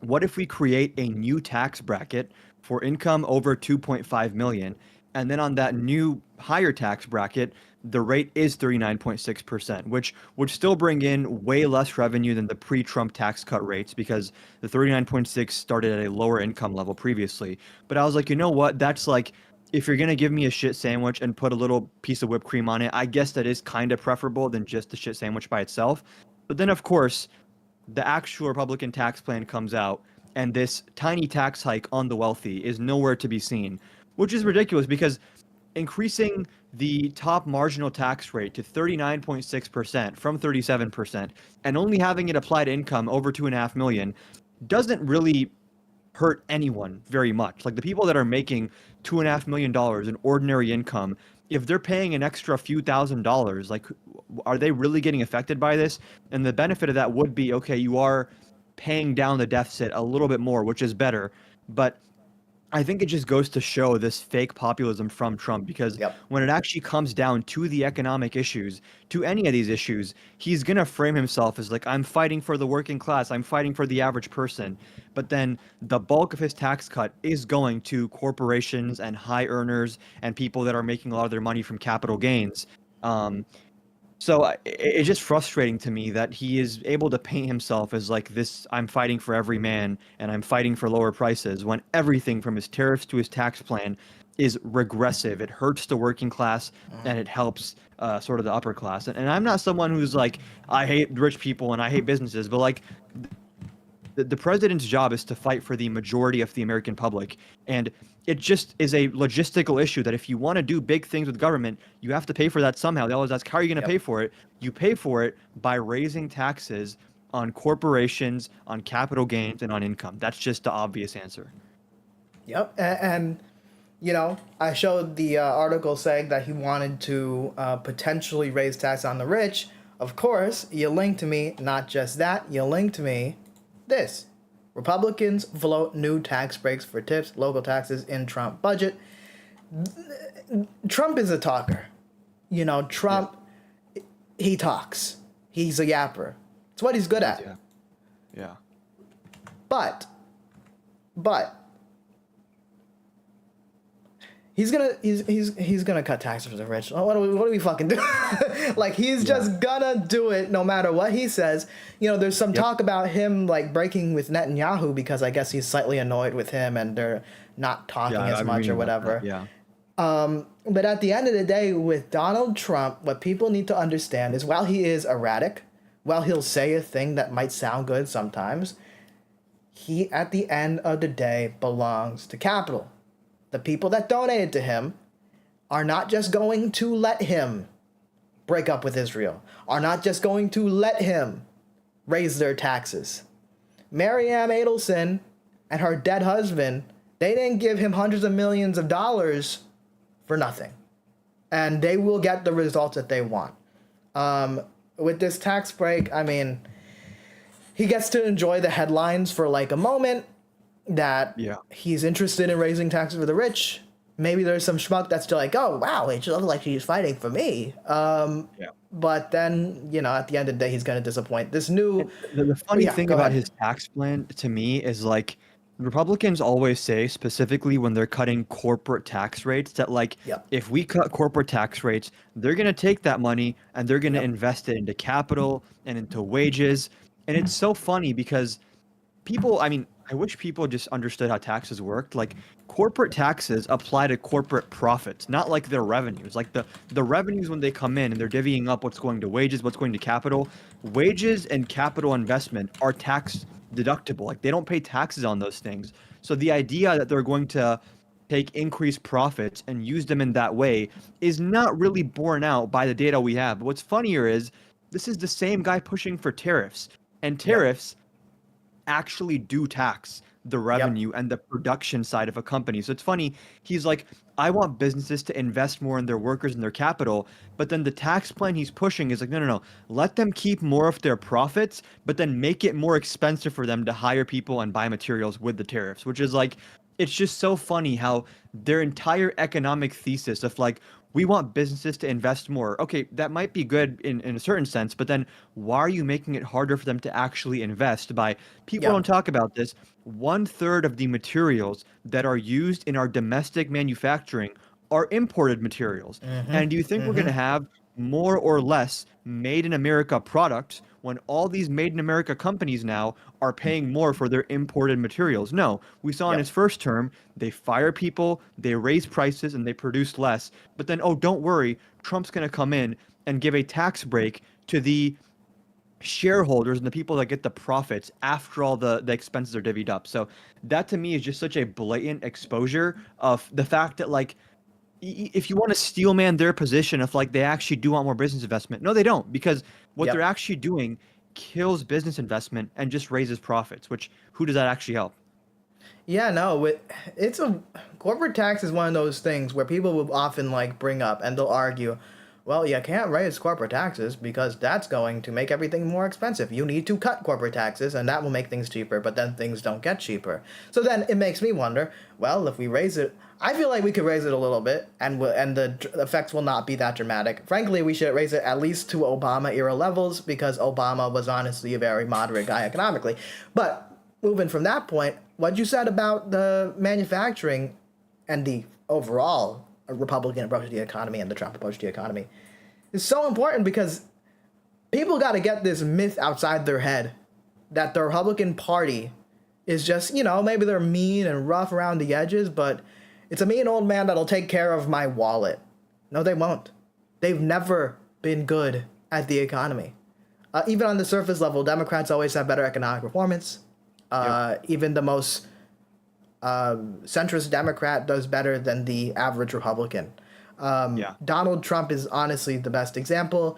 what if we create a new tax bracket for income over 2.5 million, and then on that new higher tax bracket, the rate is 39.6%, which would still bring in way less revenue than the pre-Trump tax cut rates, because the 39.6 started at a lower income level previously. But I was like, you know what? That's like, if you're gonna give me a shit sandwich and put a little piece of whipped cream on it, I guess that is kind of preferable than just the shit sandwich by itself. But then, of course, the actual Republican tax plan comes out, and this tiny tax hike on the wealthy is nowhere to be seen, which is ridiculous because increasing the top marginal tax rate to 39.6% from 37% and only having it apply to income over 2.5 million doesn't really hurt anyone very much. Like the people that are making $2.5 million in ordinary income, if they're paying an extra few $1,000s, like, are they really getting affected by this? And the benefit of that would be, okay, you are paying down the deficit a little bit more, which is better. But I think it just goes to show this fake populism from Trump, because Yep. when it actually comes down to the economic issues, to any of these issues, he's going to frame himself as like, I'm fighting for the working class, I'm fighting for the average person. But then the bulk of his tax cut is going to corporations and high earners and people that are making a lot of their money from capital gains. So it's just frustrating to me that he is able to paint himself as like this, I'm fighting for every man and I'm fighting for lower prices, when everything from his tariffs to his tax plan is regressive. It hurts the working class and it helps sort of the upper class. And I'm not someone who's like, I hate rich people and I hate businesses, but like the president's job is to fight for the majority of the American public. And it just is a logistical issue that if you want to do big things with government, you have to pay for that somehow. They always ask, how are you going to pay for it? You pay for it by raising taxes on corporations, on capital gains, and on income. That's just the obvious answer. Yep. And you know, I showed the article saying that he wanted to potentially raise tax on the rich. Of course, you linked to me, not just that, you linked to me this. Republicans float new tax breaks for tips, local taxes in Trump budget. Trump is a talker. You know, Trump, he talks. He's a yapper. It's what he's good at. Yeah. But he's gonna cut taxes for the rich. What do we fucking do? Like, he's just gonna do it no matter what he says. You know, there's some talk about him like breaking with Netanyahu because I guess he's slightly annoyed with him and they're not talking as much or whatever. Yeah. But at the end of the day, with Donald Trump, what people need to understand is while he is erratic, while he'll say a thing that might sound good sometimes, he at the end of the day belongs to capital. The people that donated to him are not just going to let him break up with Israel, are not just going to let him raise their taxes. Marianne Adelson and her dead husband, they didn't give him hundreds of millions of dollars for nothing. And they will get the results that they want. With this tax break, I mean, he gets to enjoy the headlines for like a moment, that he's interested in raising taxes for the rich. Maybe there's some schmuck that's still like, oh, wow, it looks like he's fighting for me. But then, you know, at the end of the day, he's going to disappoint. This new... The funny thing about his tax plan, to me, is like, Republicans always say, specifically when they're cutting corporate tax rates, that like, if we cut corporate tax rates, they're going to take that money and they're going to invest it into capital and into wages. And it's so funny because people, I mean, I wish people just understood how taxes worked. Like corporate taxes apply to corporate profits, not like their revenues. Like the revenues when they come in and they're divvying up what's going to wages, what's going to capital. Wages and capital investment are tax deductible. Like they don't pay taxes on those things. So the idea that they're going to take increased profits and use them in that way is not really borne out by the data we have. But what's funnier is this is the same guy pushing for tariffs, and tariffs actually do tax the revenue and the production side of a company. So it's funny, he's like, I want businesses to invest more in their workers and their capital, but then the tax plan he's pushing is like, no. Let them keep more of their profits, but then make it more expensive for them to hire people and buy materials with the tariffs, which is like, it's just so funny how their entire economic thesis of like, we want businesses to invest more. Okay, that might be good in a certain sense, but then why are you making it harder for them to actually invest by, people don't talk about this, 1/3 of the materials that are used in our domestic manufacturing are imported materials. And do you think we're going to have more or less made in America products when all these made in America companies now are paying more for their imported materials? No, we saw in his first term, they fire people, they raise prices, and they produce less. But then, oh, don't worry, Trump's going to come in and give a tax break to the shareholders and the people that get the profits after all the expenses are divvied up. So that to me is just such a blatant exposure of the fact that like, if you want to steelman their position of like they actually do want more business investment, no, they don't, because what they're actually doing kills business investment and just raises profits, which who does that actually help? Yeah, no, it's a corporate tax is one of those things where people will often like bring up and they'll argue, well, you can't raise corporate taxes because that's going to make everything more expensive. You need to cut corporate taxes and that will make things cheaper, but then things don't get cheaper. So then it makes me wonder, well, if we raise it, I feel like we could raise it a little bit and the effects will not be that dramatic. Frankly, we should raise it at least to Obama era levels because Obama was honestly a very moderate guy economically. But moving from that point, what you said about the manufacturing and the overall Republican approach to the economy and the Trump approach to the economy is so important because people got to get this myth outside their head that the Republican Party is just, maybe they're mean and rough around the edges, but it's a mean old man that'll take care of my wallet. No, they won't. They've never been good at the economy. Even on the surface level, Democrats always have better economic performance. Even the most centrist Democrat does better than the average Republican. Donald Trump is honestly the best example.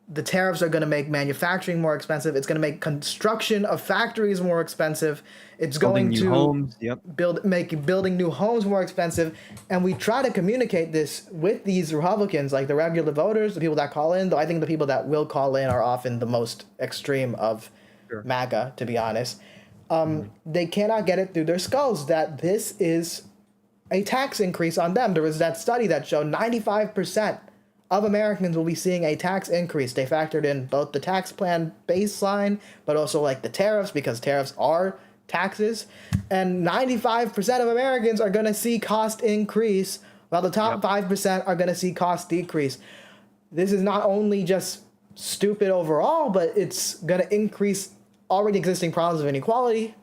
The tariffs are going to make manufacturing more expensive. It's going to make construction of factories more expensive. It's going to homes. building new homes more expensive. And we try to communicate this with these Republicans, like the regular voters, the people that call in, though I think the people that will call in are often the most extreme of MAGA, to be honest. They cannot get it through their skulls that this is a tax increase on them. There was that study that showed 95% of Americans will be seeing a tax increase. They factored in both the tax plan baseline, but also like the tariffs, because tariffs are taxes. And 95% of Americans are going to see cost increase, while the top 5% are going to see cost decrease. This is not only just stupid overall, but it's going to increase already existing problems of inequality.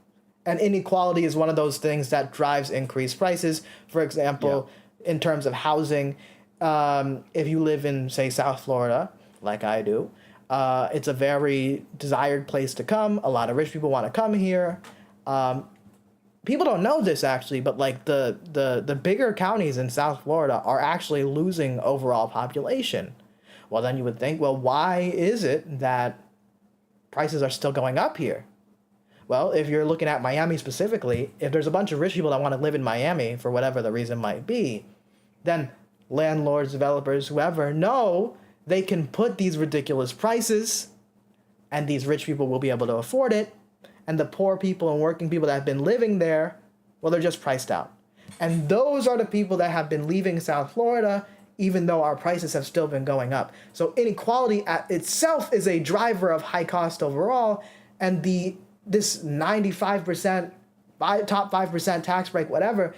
And inequality is one of those things that drives increased prices. For example, in terms of housing, if you live in, say, South Florida, like I do, it's a very desired place to come. A lot of rich people want to come here. People don't know this, actually, but like the bigger counties in South Florida are actually losing overall population. Well, then you would think, well, why is it that prices are still going up here? Well, if you're looking at Miami specifically, if there's a bunch of rich people that want to live in Miami for whatever the reason might be, then landlords, developers, whoever know they can put these ridiculous prices and these rich people will be able to afford it. And the poor people and working people that have been living there, well, they're just priced out. And those are the people that have been leaving South Florida, even though our prices have still been going up. So inequality at itself is a driver of high cost overall. And this 95%, top 5% tax break, whatever,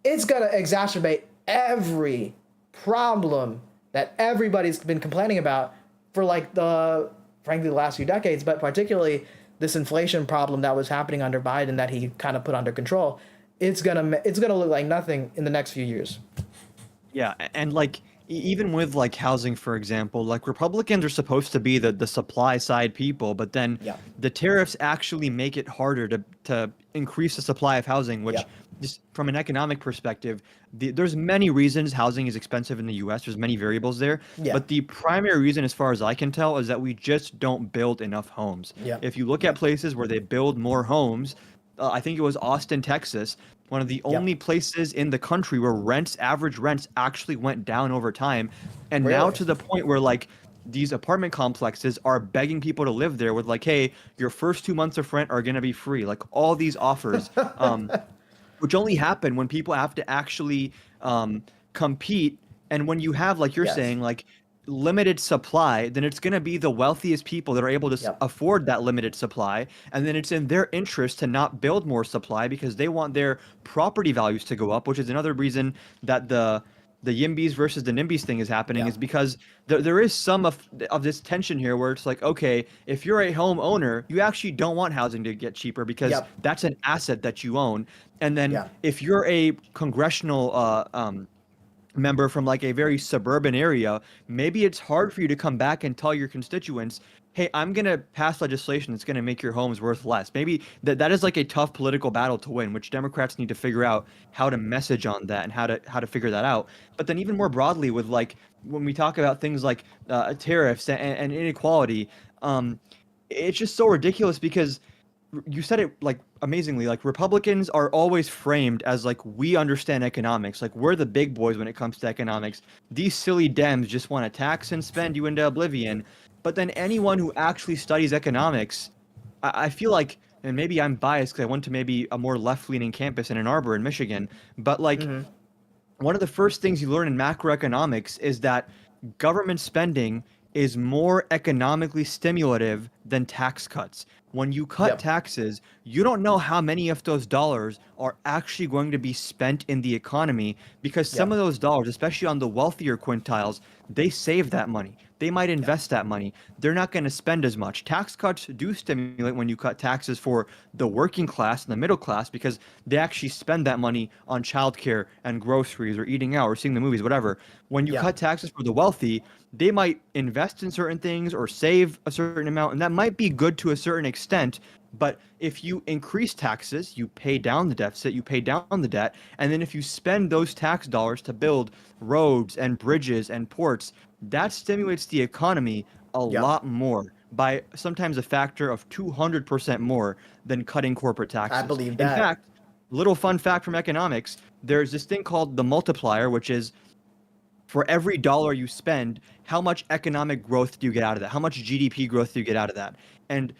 it's going to exacerbate every problem that everybody's been complaining about for frankly, the last few decades, but particularly this inflation problem that was happening under Biden that he kind of put under control, it's gonna look like nothing in the next few years. Yeah, and like even with like housing, for example, like Republicans are supposed to be the supply side people, but then Yeah. the tariffs actually make it harder to increase the supply of housing, which Yeah. just from an economic perspective, there's many reasons housing is expensive in the US. There's many variables there, Yeah. but the primary reason, as far as I can tell, is that we just don't build enough homes. Yeah. If you look at places where they build more homes, I think it was Austin, Texas, one of the only places in the country where average rents actually went down over time. And now Really? to the point where like these apartment complexes are begging people to live there with like, hey, your first 2 months of rent are going to be free. Like all these offers, which only happen when people have to actually compete. And when you have, like you're Yes. saying, like limited supply, then it's going to be the wealthiest people that are able to afford that limited supply. And then it's in their interest to not build more supply because they want their property values to go up, which is another reason that the YIMBYs versus the NIMBYs thing is happening, is because there is some of this tension here where it's like, okay, if you're a homeowner, you actually don't want housing to get cheaper because that's an asset that you own. And then if you're a congressional member from like a very suburban area, maybe it's hard for you to come back and tell your constituents, hey, I'm going to pass legislation that's going to make your homes worth less. Maybe that is like a tough political battle to win, which Democrats need to figure out how to message on that and how to figure that out. But then even more broadly with like, when we talk about things like tariffs and inequality, it's just so ridiculous because you said it like amazingly, like Republicans are always framed as like, we understand economics, like we're the big boys when it comes to economics. These silly Dems just want to tax and spend you into oblivion. But then anyone who actually studies economics, I feel like, and maybe I'm biased because I went to maybe a more left-leaning campus in Ann Arbor in Michigan, but like one of the first things you learn in macroeconomics is that government spending is more economically stimulative than tax cuts. When you cut taxes, you don't know how many of those dollars are actually going to be spent in the economy because some of those dollars, especially on the wealthier quintiles, they save that money. They might invest that money. They're not going to spend as much. Tax cuts do stimulate when you cut taxes for the working class and the middle class because they actually spend that money on childcare and groceries or eating out or seeing the movies, whatever. When you cut taxes for the wealthy, they might invest in certain things or save a certain amount, and that might be good to a certain extent. But if you increase taxes, you pay down the deficit, you pay down the debt, and then if you spend those tax dollars to build roads and bridges and ports, that stimulates the economy a lot more, by sometimes a factor of 200% more than cutting corporate taxes. I believe that. In fact, little fun fact from economics, there's this thing called the multiplier, which is for every dollar you spend, how much economic growth do you get out of that? How much GDP growth do you get out of that? And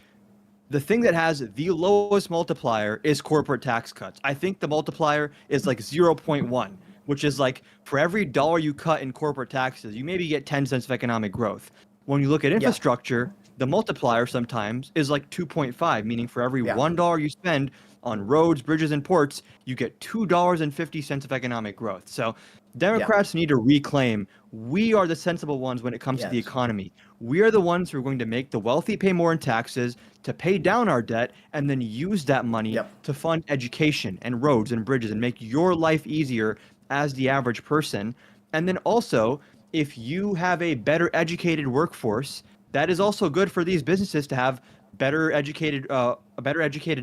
the thing that has the lowest multiplier is corporate tax cuts. I think the multiplier is like 0.1, which is like for every dollar you cut in corporate taxes, you maybe get 10 cents of economic growth. When you look at infrastructure, the multiplier sometimes is like 2.5, meaning for every $1 you spend on roads, bridges, and ports, you get $2.50 of economic growth. So Democrats need to reclaim we are the sensible ones when it comes to the economy. We are the ones who are going to make the wealthy pay more in taxes to pay down our debt and then use that money to fund education and roads and bridges and make your life easier as the average person. And then also, if you have a better educated workforce, that is also good for these businesses to have better educated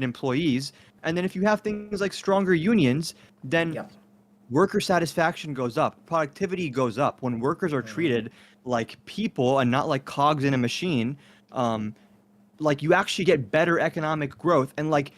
employees. And then if you have things like stronger unions, then worker satisfaction goes up, productivity goes up. When workers are treated like people and not like cogs in a machine, like you actually get better economic growth. And like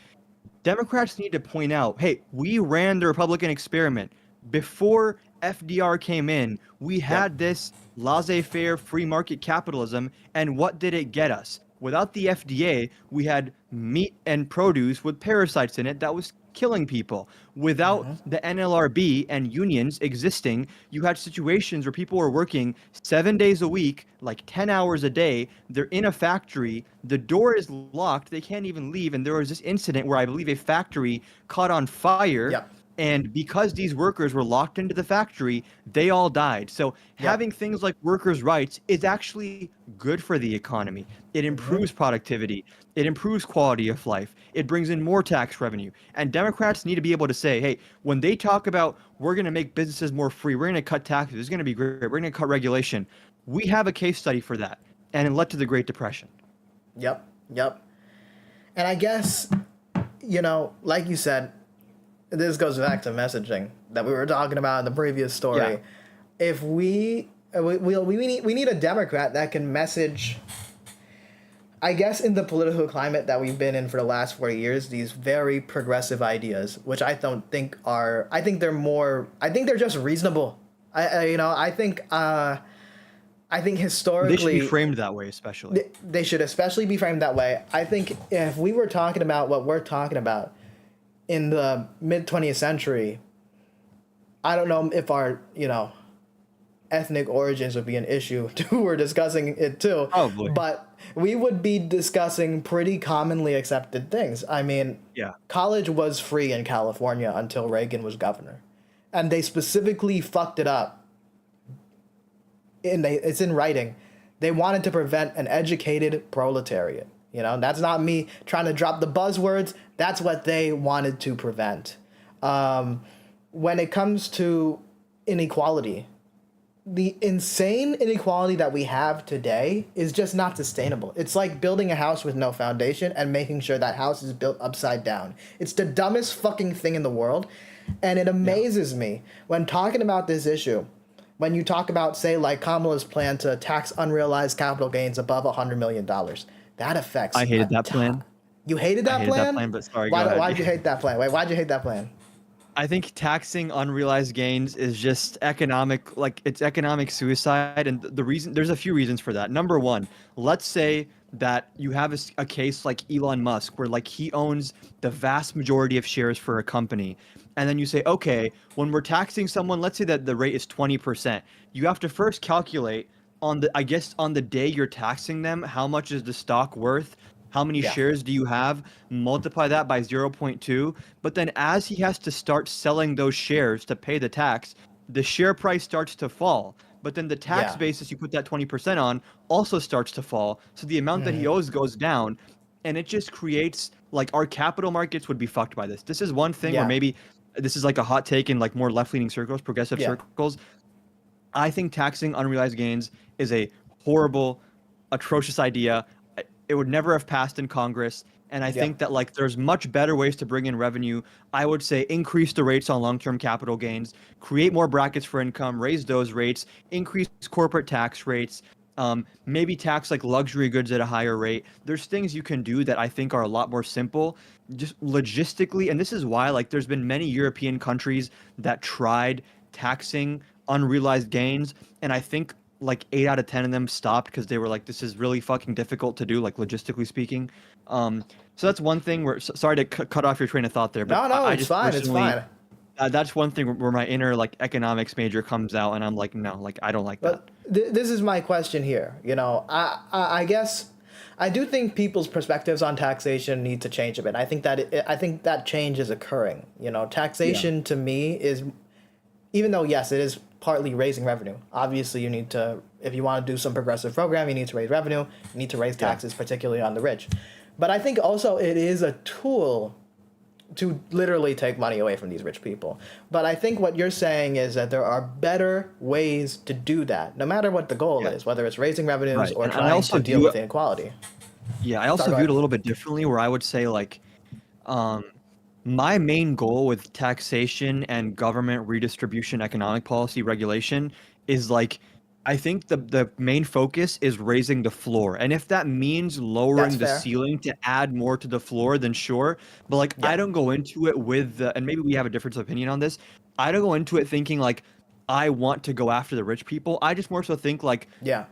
Democrats need to point out, hey, we ran the Republican experiment. Before FDR came in, we had this laissez-faire free market capitalism, and what did it get us? Without the FDA, we had meat and produce with parasites in it that was killing people. Without the NLRB and unions existing, you had situations where people were working 7 days a week, like 10 hours a day. They're in a factory, the door is locked, they can't even leave. And there was this incident where I believe a factory caught on fire And because these workers were locked into the factory, they all died. So having things like workers' rights is actually good for the economy. It improves productivity. It improves quality of life. It brings in more tax revenue. And Democrats need to be able to say, hey, when they talk about we're going to make businesses more free, we're going to cut taxes, it's going to be great, we're going to cut regulation, we have a case study for that. And it led to the Great Depression. Yep. And I guess, like you said, this goes back to messaging that we were talking about in the previous story. Yeah. If we need a Democrat that can message, I guess, in the political climate that we've been in for the last 40 years, these very progressive ideas, which I don't think are, I think they're just reasonable. I think historically... They should be framed that way, especially. They should especially be framed that way. I think if we were talking about what we're talking about in the mid-20th century, I don't know if our, ethnic origins would be an issue. We're discussing it too. Probably. But we would be discussing pretty commonly accepted things. I mean, college was free in California until Reagan was governor. And they specifically fucked it up. It's in writing. They wanted to prevent an educated proletariat. That's not me trying to drop the buzzwords. That's what they wanted to prevent. When it comes to inequality, the insane inequality that we have today is just not sustainable. It's like building a house with no foundation and making sure that house is built upside down. It's the dumbest fucking thing in the world. And it amazes me when talking about this issue, when you talk about, say, like Kamala's plan to tax unrealized capital gains above $100 million. That affects... I hated that plan. You hated that plan? I hated that plan, but sorry, go ahead. Why'd you hate that plan? Wait, why'd you hate that plan? I think taxing unrealized gains is just it's economic suicide. And there's a few reasons for that. Number one, let's say that you have a case like Elon Musk, where like he owns the vast majority of shares for a company. And then you say, okay, when we're taxing someone, let's say that the rate is 20%. You have to first calculate on the day you're taxing them, how much is the stock worth? How many shares do you have? Multiply that by 0.2. But then as he has to start selling those shares to pay the tax, the share price starts to fall. But then the tax basis you put that 20% on also starts to fall. So the amount that he owes goes down. And it just creates, like, our capital markets would be fucked by this. This is one thing where maybe this is like a hot take in like more left-leaning circles, progressive circles. I think taxing unrealized gains is a horrible, atrocious idea. It would never have passed in Congress. And I think that like there's much better ways to bring in revenue. I would say increase the rates on long-term capital gains, create more brackets for income, raise those rates, increase corporate tax rates, maybe tax like luxury goods at a higher rate. There's things you can do that I think are a lot more simple, just logistically. And this is why like there's been many European countries that tried taxing unrealized gains. And I think like 8 out of 10 of them stopped because they were like, this is really fucking difficult to do, like logistically speaking. So that's one thing where, sorry to cut off your train of thought there, but no, I it's just fine. It's fine. That's one thing where my inner like economics major comes out and I'm like, no, like I don't like that. This is my question here. I guess I do think people's perspectives on taxation need to change a bit. I think that change is occurring. Taxation to me is, even though yes, it is partly raising revenue. Obviously, you need to, if you want to do some progressive program, you need to raise revenue. You need to raise taxes, particularly on the rich. But I think also it is a tool to literally take money away from these rich people. But I think what you're saying is that there are better ways to do that, no matter what the goal is, whether it's raising revenues or trying to deal with inequality. Yeah, I also view it a little bit differently, where I would say like, my main goal with taxation and government redistribution, economic policy regulation is like, I think the main focus is raising the floor. And if that means lowering the ceiling to add more to the floor, then sure. But like, I don't go into it with and maybe we have a difference of opinion on this. I don't go into it thinking like, I want to go after the rich people. I just more so think like,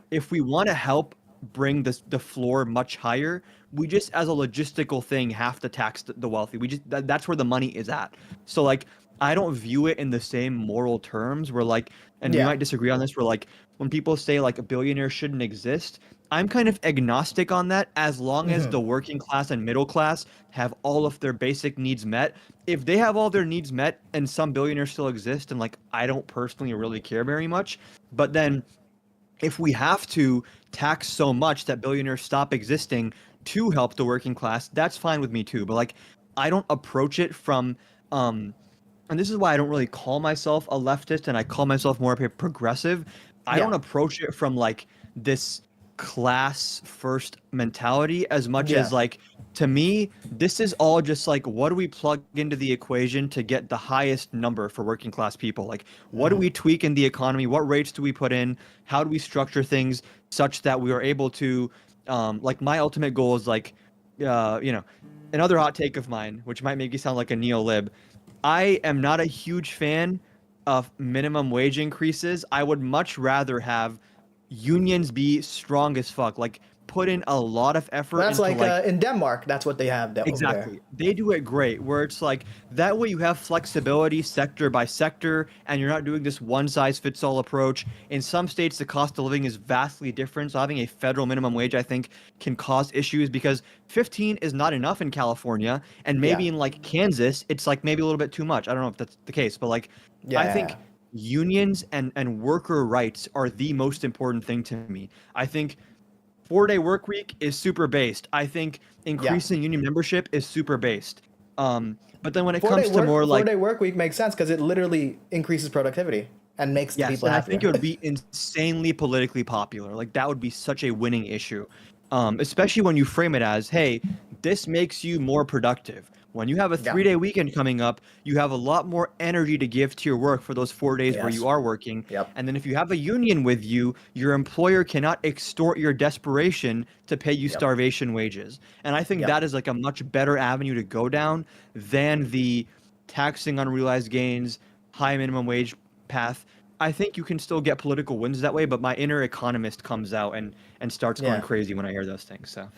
if we want to help bring the floor much higher, we just as a logistical thing have to tax the wealthy. That's where the money is at. So like, I don't view it in the same moral terms. Where like, and we Yeah. might disagree on this. Where like, when people say like a billionaire shouldn't exist, I'm kind of agnostic on that. As long as the working class and middle class have all of their basic needs met. If they have all their needs met and some billionaires still exist, and like I don't personally really care very much, but then if we have to tax so much that billionaires stop existing to help the working class, that's fine with me too. But like, I don't approach it from, and this is why I don't really call myself a leftist, and I call myself more of a progressive. I don't approach it from like this class first mentality as much as like, to me, this is all just like, what do we plug into the equation to get the highest number for working class people? Like, what do we tweak in the economy? What rates do we put in? How do we structure things such that we are able to, like, my ultimate goal is like, you know, another hot take of mine, which might make you sound like a neo-lib. I am not a huge fan of minimum wage increases. I would much rather have unions be strong as fuck. Like, put in a lot of effort. That's into like in Denmark. That's what they have. Exactly. Over there. They do it great, where it's like that way you have flexibility sector by sector, and you're not doing this one size fits all approach. In some states, the cost of living is vastly different. So having a federal minimum wage, I think, can cause issues because 15 is not enough in California, and maybe in like Kansas, it's like maybe a little bit too much. I don't know if that's the case, but like I think unions and worker rights are the most important thing to me. I think 4-day work week is super based. I think increasing union membership is super based. But then when it comes to more like 4-day work week makes sense because it literally increases productivity and makes the people and happier. I think it would be insanely politically popular. Like that would be such a winning issue, especially when you frame it as, hey, this makes you more productive. When you have a 3-day weekend coming up, you have a lot more energy to give to your work for those 4 days where you are working. And then if you have a union with you, your employer cannot extort your desperation to pay you starvation wages. And I think that is like a much better avenue to go down than the taxing unrealized gains, high minimum wage path. I think you can still get political wins that way, but my inner economist comes out and starts going crazy when I hear those things. So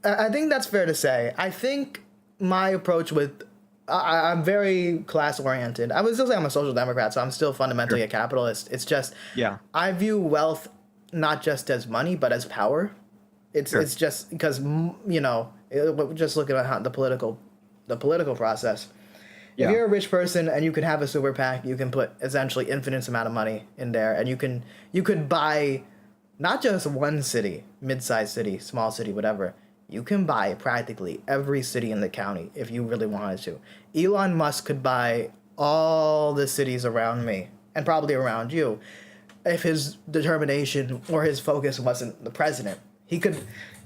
I think that's fair to say. I think my approach with I'm very class oriented. I would still say I'm a social democrat, so I'm still fundamentally a capitalist. It's just I view wealth not just as money but as power. It's just because just looking at how the political process. If you're a rich person and you can have a super PAC, you can put essentially infinite amount of money in there, and you could buy not just one city, mid-sized city, small city, whatever. You can buy practically every city in the county if you really wanted to. Elon Musk could buy all the cities around me and probably around you if his determination or his focus wasn't the president. He could,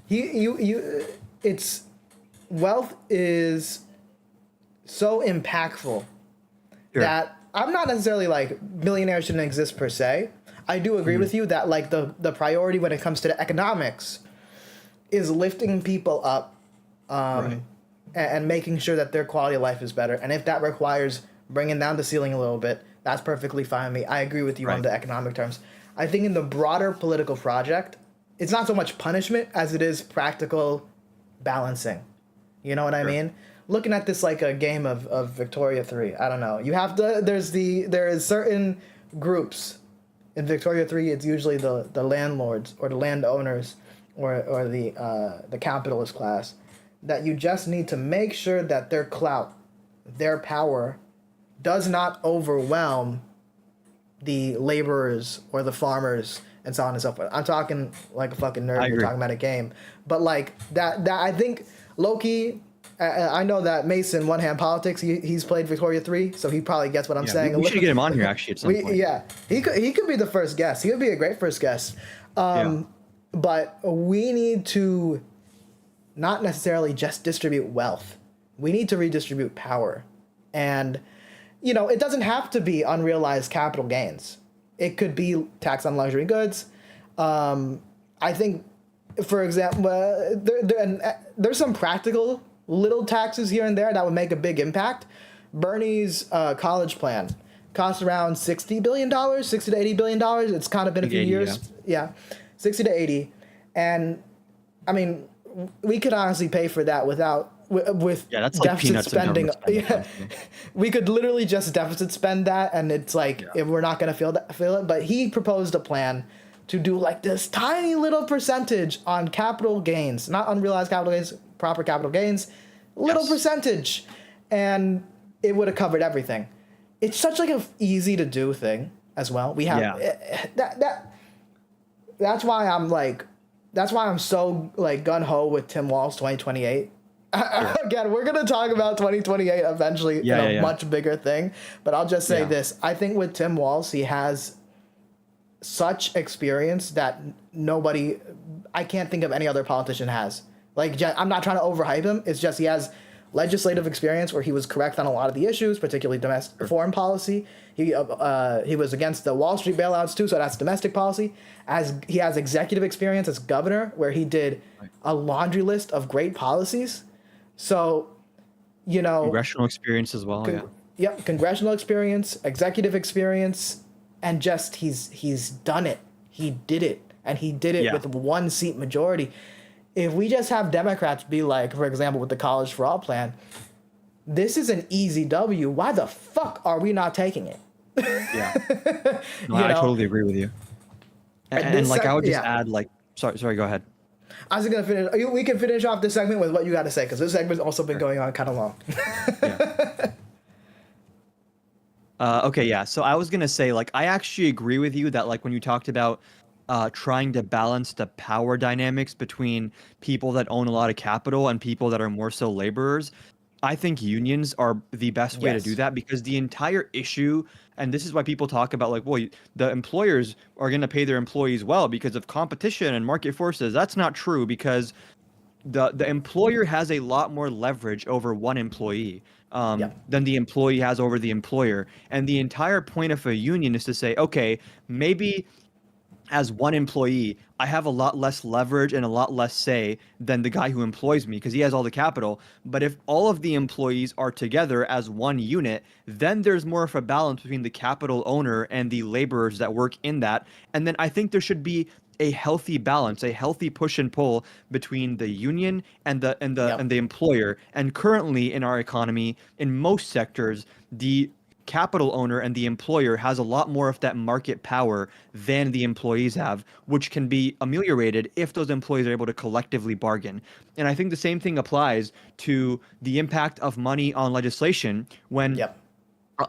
it's, wealth is so impactful that I'm not necessarily like millionaires shouldn't exist per se. I do agree with you that like the priority when it comes to the economics is lifting people up and making sure that their quality of life is better. And if that requires bringing down the ceiling a little bit, that's perfectly fine with me. I agree with you on the economic terms. I think in the broader political project, it's not so much punishment as it is practical balancing. You know what I mean? Looking at this like a game of Victoria 3. I don't know. You have to, there is certain groups in Victoria 3. It's usually the landlords or the landowners or the capitalist class, that you just need to make sure that their clout, their power, does not overwhelm the laborers or the farmers and so on and so forth. I'm talking like a fucking nerd. We're talking about a game, but like that I think low-key, I know that Mason, One Hand Politics, he's played Victoria 3, so he probably gets what I'm saying. We should get him on here actually at some point. Yeah, he could be the first guest. He would be a great first guest. But we need to not necessarily just distribute wealth. We need to redistribute power. And, it doesn't have to be unrealized capital gains. It could be tax on luxury goods. I think, for example, there's some practical little taxes here and there that would make a big impact. Bernie's college plan costs around $60 billion, $60 to $80 billion. It's kind of been a few years. 60 to 80. And I mean, we could honestly pay for that without with Yeah, that's like deficit peanuts of spending. government spending, Yeah, honestly. we could literally just deficit spend that, and it's like if we're not gonna feel it. But he proposed a plan to do like this tiny little percentage on capital gains, not unrealized capital gains, proper capital gains, little percentage, and it would have covered everything. It's such like a easy to do thing as well. We have that's why I'm so like gun ho with Tim Walz 2028. Again, we're gonna talk about 2028 eventually in a much bigger thing, but I'll just say this: I think with Tim Walz, he has such experience that I can't think of any other politician has. Like, I'm not trying to overhype him. It's just he has legislative experience where he was correct on a lot of the issues, particularly domestic foreign policy. He was against the Wall Street bailouts too, so that's domestic policy. As he has executive experience as governor, where he did a laundry list of great policies. So, congressional experience as well. Congressional experience, executive experience, and just he's done it. He did it, and he did it with 1 seat majority. If we just have Democrats be like, for example, with the College for All plan, this is an easy W. Why the fuck are we not taking it? I totally agree with you. And like, I would just add, like, sorry, go ahead. I was gonna finish. We can finish off this segment with what you got to say, because this segment's also been going on kind of long. So I was gonna say, like, I actually agree with you that, like, when you talked about trying to balance the power dynamics between people that own a lot of capital and people that are more so laborers, I think unions are the best way to do that, because the entire issue, and this is why people talk about, like, well, the employers are going to pay their employees well because of competition and market forces. That's not true, because the employer has a lot more leverage over one employee than the employee has over the employer. And the entire point of a union is to say, okay, maybe as one employee, I have a lot less leverage and a lot less say than the guy who employs me, because he has all the capital. But if all of the employees are together as one unit, then there's more of a balance between the capital owner and the laborers that work in that. And then I think there should be a healthy balance, a healthy push and pull between the union and the employer. And currently in our economy, in most sectors, the capital owner and the employer has a lot more of that market power than the employees have, which can be ameliorated if those employees are able to collectively bargain. And I think the same thing applies to the impact of money on legislation. When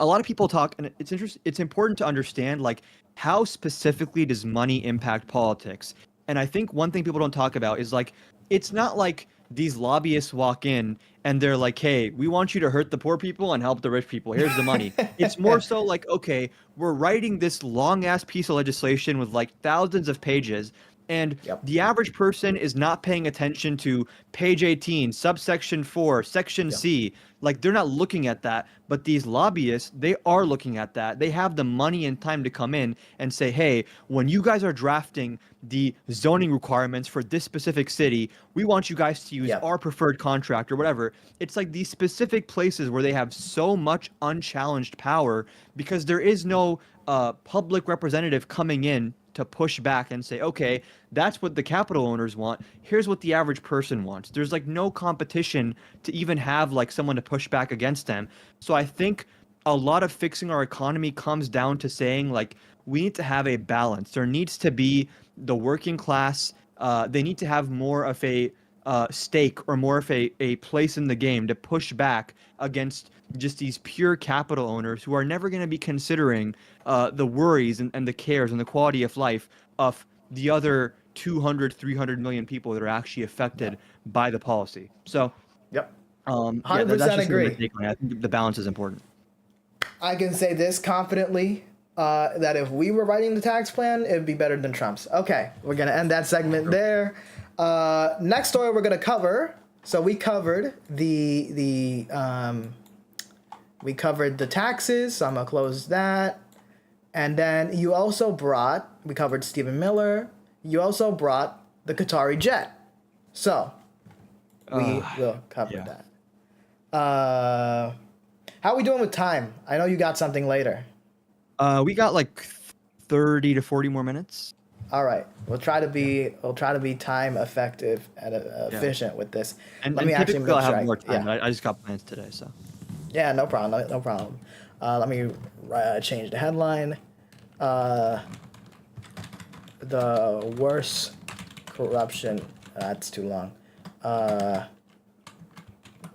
a lot of people talk, and it's important to understand, like, how specifically does money impact politics? And I think one thing people don't talk about is, like, it's not like these lobbyists walk in and they're like, hey, we want you to hurt the poor people and help the rich people. Here's the money. It's more so like, okay, we're writing this long ass piece of legislation with like thousands of pages, and the average person is not paying attention to page 18, subsection 4, section C. Like, they're not looking at that. But these lobbyists, they are looking at that. They have the money and time to come in and say, hey, when you guys are drafting the zoning requirements for this specific city, we want you guys to use our preferred contract or whatever. It's like these specific places where they have so much unchallenged power, because there is no public representative coming in to push back and say, okay, that's what the capital owners want. Here's what the average person wants. There's like no competition to even have like someone to push back against them. So I think a lot of fixing our economy comes down to saying, like, we need to have a balance. There needs to be the working class. They need to have more of a stake or more of a place in the game to push back against just these pure capital owners who are never going to be considering the worries and the cares and the quality of life of the other 200, 300 million people that are actually affected by the policy. So, 100% agree. I think the balance is important. I can say this confidently, that if we were writing the tax plan, it'd be better than Trump's. Okay, we're going to end that segment there. Next story we're going to cover. So we covered the taxes, so I'm going to close that. And then you also we covered Stephen Miller. You also brought the Qatari jet. So we will cover that. How are we doing with time? I know you got something later. We got like 30 to 40 more minutes. All right. We'll try to be time effective and efficient with this. And, Let and me actually typically make I'll sure. have more time. Yeah. I just got plans today, so. Yeah. No problem. No problem. Let me change the headline. The worst corruption. That's too long.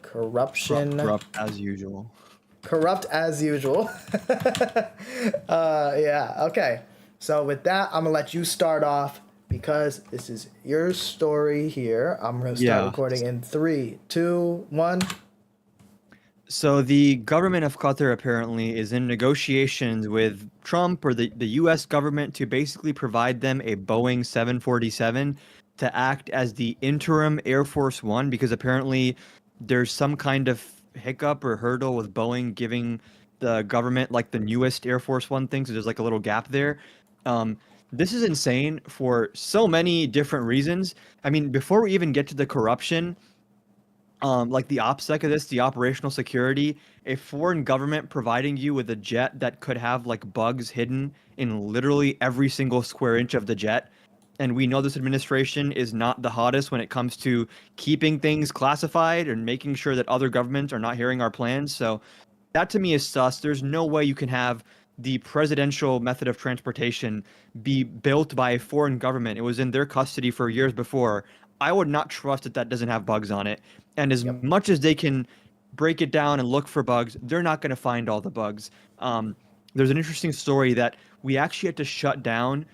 Corruption. Corrupt as usual. Corrupt as usual. Yeah. Okay. So with that, I'm gonna let you start off because this is your story here. I'm gonna start recording in 3, 2, 1. So the government of Qatar apparently is in negotiations with Trump or the U.S. government to basically provide them a Boeing 747 to act as the interim Air Force One, because apparently there's some kind of hiccup or hurdle with Boeing giving the government like the newest Air Force One thing. So there's like a little gap there. This is insane for so many different reasons. I mean, before we even get to the corruption, like the OPSEC of this, the operational security, a foreign government providing you with a jet that could have like bugs hidden in literally every single square inch of the jet. And we know this administration is not the hottest when it comes to keeping things classified and making sure that other governments are not hearing our plans. So that to me is sus. There's no way you can have the presidential method of transportation be built by a foreign government. It was in their custody for years before. I would not trust that that doesn't have bugs on it. And as much as they can break it down and look for bugs, they're not going to find all the bugs. There's an interesting story that we actually had to shut down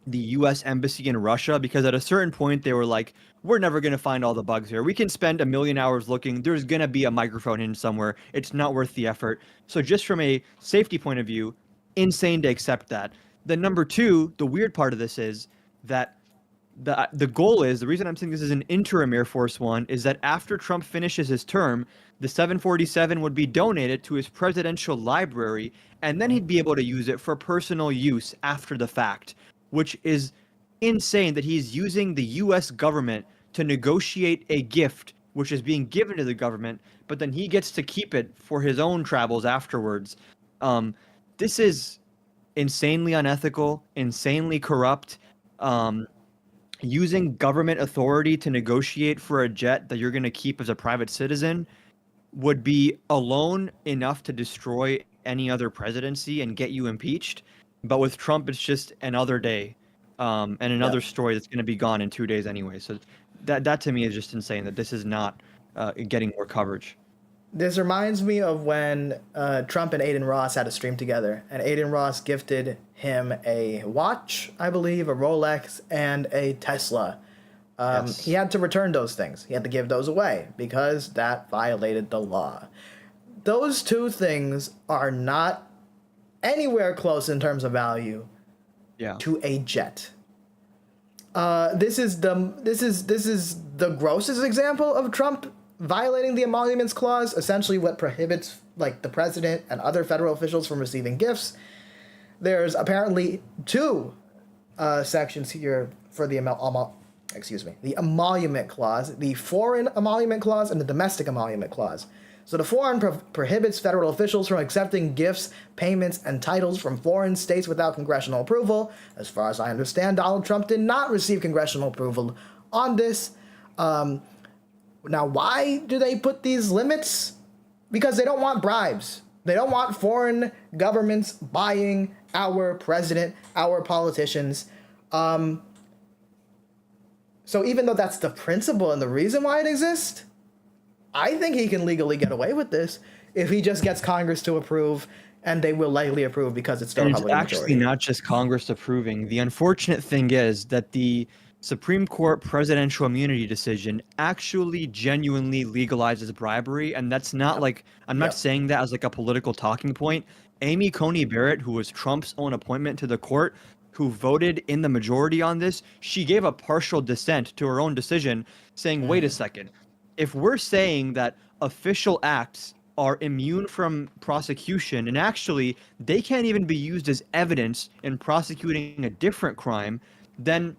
the U.S. embassy in Russia because at a certain point they were like, we're never going to find all the bugs here. We can spend 1,000,000 hours looking. There's going to be a microphone in somewhere. It's not worth the effort. So just from a safety point of view, insane to accept that. Then number two, the weird part of this is that the goal is, the reason I'm saying this is an interim Air Force One, is that after Trump finishes his term, the 747 would be donated to his presidential library, and then he'd be able to use it for personal use after the fact, which is insane that he's using the U.S. government to negotiate a gift which is being given to the government, but then he gets to keep it for his own travels afterwards. This is insanely unethical, insanely corrupt. Using government authority to negotiate for a jet that you're going to keep as a private citizen would be alone enough to destroy any other presidency and get you impeached. But with Trump, it's just another day and another story that's going to be gone in 2 days anyway. So that to me is just insane that this is not getting more coverage. This reminds me of when Trump and Aiden Ross had a stream together, and Aiden Ross gifted him a watch, I believe, a Rolex, and a Tesla. He had to return those things. He had to give those away because that violated the law. Those two things are not anywhere close in terms of value to a jet. This is the grossest example of Trump violating the Emoluments Clause, essentially what prohibits like the president and other federal officials from receiving gifts. There's apparently 2 sections here for the the Emolument Clause, the Foreign Emolument Clause and the Domestic Emolument Clause. So the foreign prohibits federal officials from accepting gifts, payments, and titles from foreign states without congressional approval. As far as I understand, Donald Trump did not receive congressional approval on this. Now, why do they put these limits? Because they don't want bribes. They don't want foreign governments buying our president, our politicians. So even though that's the principle and the reason why it exists, I think he can legally get away with this if he just gets Congress to approve, and they will likely approve because it's the Republican majority. It's actually not just Congress approving. The unfortunate thing is that the Supreme Court presidential immunity decision actually genuinely legalizes bribery, and that's not like, I'm not saying that as like a political talking point. Amy Coney Barrett, who was Trump's own appointment to the court, who voted in the majority on this, she gave a partial dissent to her own decision, saying, wait a second, if we're saying that official acts are immune from prosecution, and actually they can't even be used as evidence in prosecuting a different crime, then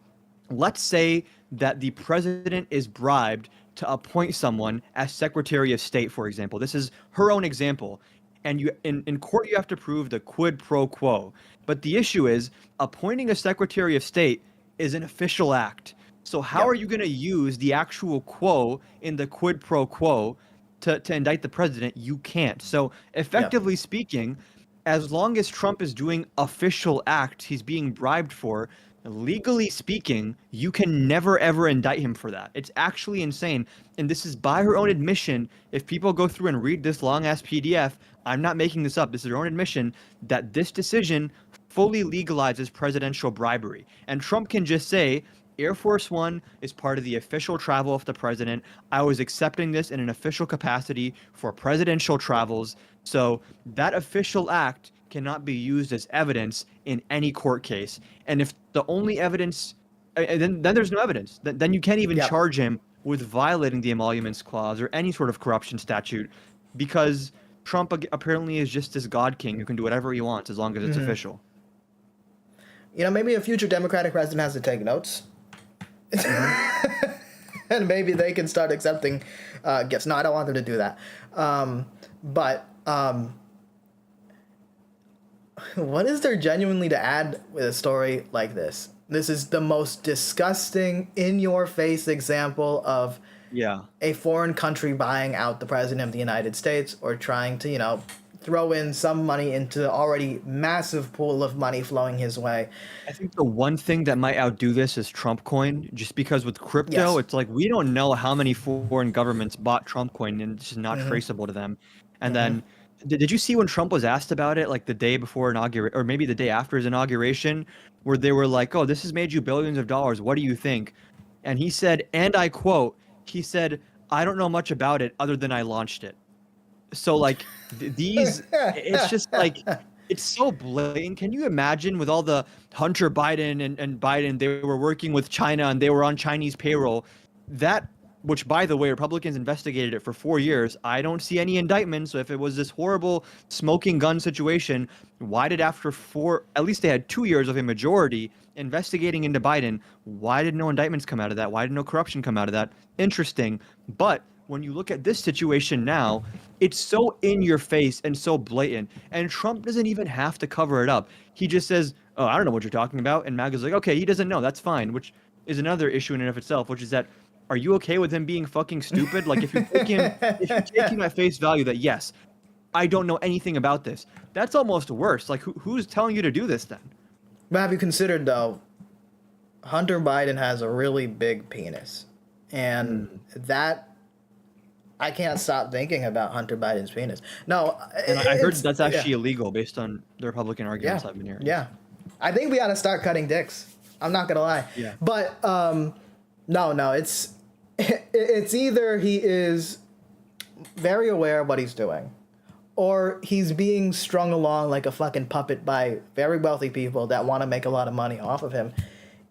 let's say that the president is bribed to appoint someone as Secretary of State, for example. This is her own example. and you in court you have to prove the quid pro quo. But the issue is appointing a Secretary of State is an official act. So how are you going to use the actual quo in the quid pro quo to indict the president? You can't. So effectively speaking, as long as Trump is doing official acts he's being bribed for, legally speaking, you can never ever indict him for that. It's actually insane. And this is by her own admission. If people go through and read this long ass PDF, I'm not making this up. This is her own admission that this decision fully legalizes presidential bribery. And Trump can just say, Air Force One is part of the official travel of the president. I was accepting this in an official capacity for presidential travels. So that official act cannot be used as evidence in any court case. And if the only evidence, then there's no evidence. Then you can't even charge him with violating the emoluments clause or any sort of corruption statute, because Trump apparently is just this God king who can do whatever he wants as long as it's official. You know, maybe a future Democratic president has to take notes. And maybe they can start accepting gifts. No, I don't want them to do that. But what is there genuinely to add with a story like this? This is the most disgusting, in-your-face example of a foreign country buying out the president of the United States, or trying to, you know, throw in some money into the already massive pool of money flowing his way. I think the one thing that might outdo this is Trump coin, just because with crypto, it's like we don't know how many foreign governments bought Trump coin, and it's just not traceable to them. And then, did you see when Trump was asked about it, like the day before inauguration, or maybe the day after his inauguration, where they were like, "Oh, this has made you billions of dollars. What do you think?" And he said, and I quote, he said, "I don't know much about it other than I launched it." So like these, it's just like, it's so blatant. Can you imagine with all the Hunter Biden and Biden, they were working with China and they were on Chinese payroll, that, which by the way, Republicans investigated it for 4 years. I don't see any indictments. So if it was this horrible smoking gun situation, why did after at least they had 2 years of a majority investigating into Biden, why did no indictments come out of that? Why did no corruption come out of that? Interesting. But when you look at this situation now, it's so in your face and so blatant. And Trump doesn't even have to cover it up. He just says, "Oh, I don't know what you're talking about." And MAGA's like, "Okay, he doesn't know. That's fine," which is another issue in and of itself, which is that, are you okay with him being fucking stupid? Like if you take him at face value that, yes, I don't know anything about this, that's almost worse. Like who's telling you to do this then? But have you considered, though, Hunter Biden has a really big penis. And that, I can't stop thinking about Hunter Biden's penis. No, and I heard that's actually illegal based on the Republican arguments I've been hearing. Yeah. I think we ought to start cutting dicks. I'm not going to lie. Yeah. But no, it's either he is very aware of what he's doing, or he's being strung along like a fucking puppet by very wealthy people that want to make a lot of money off of him.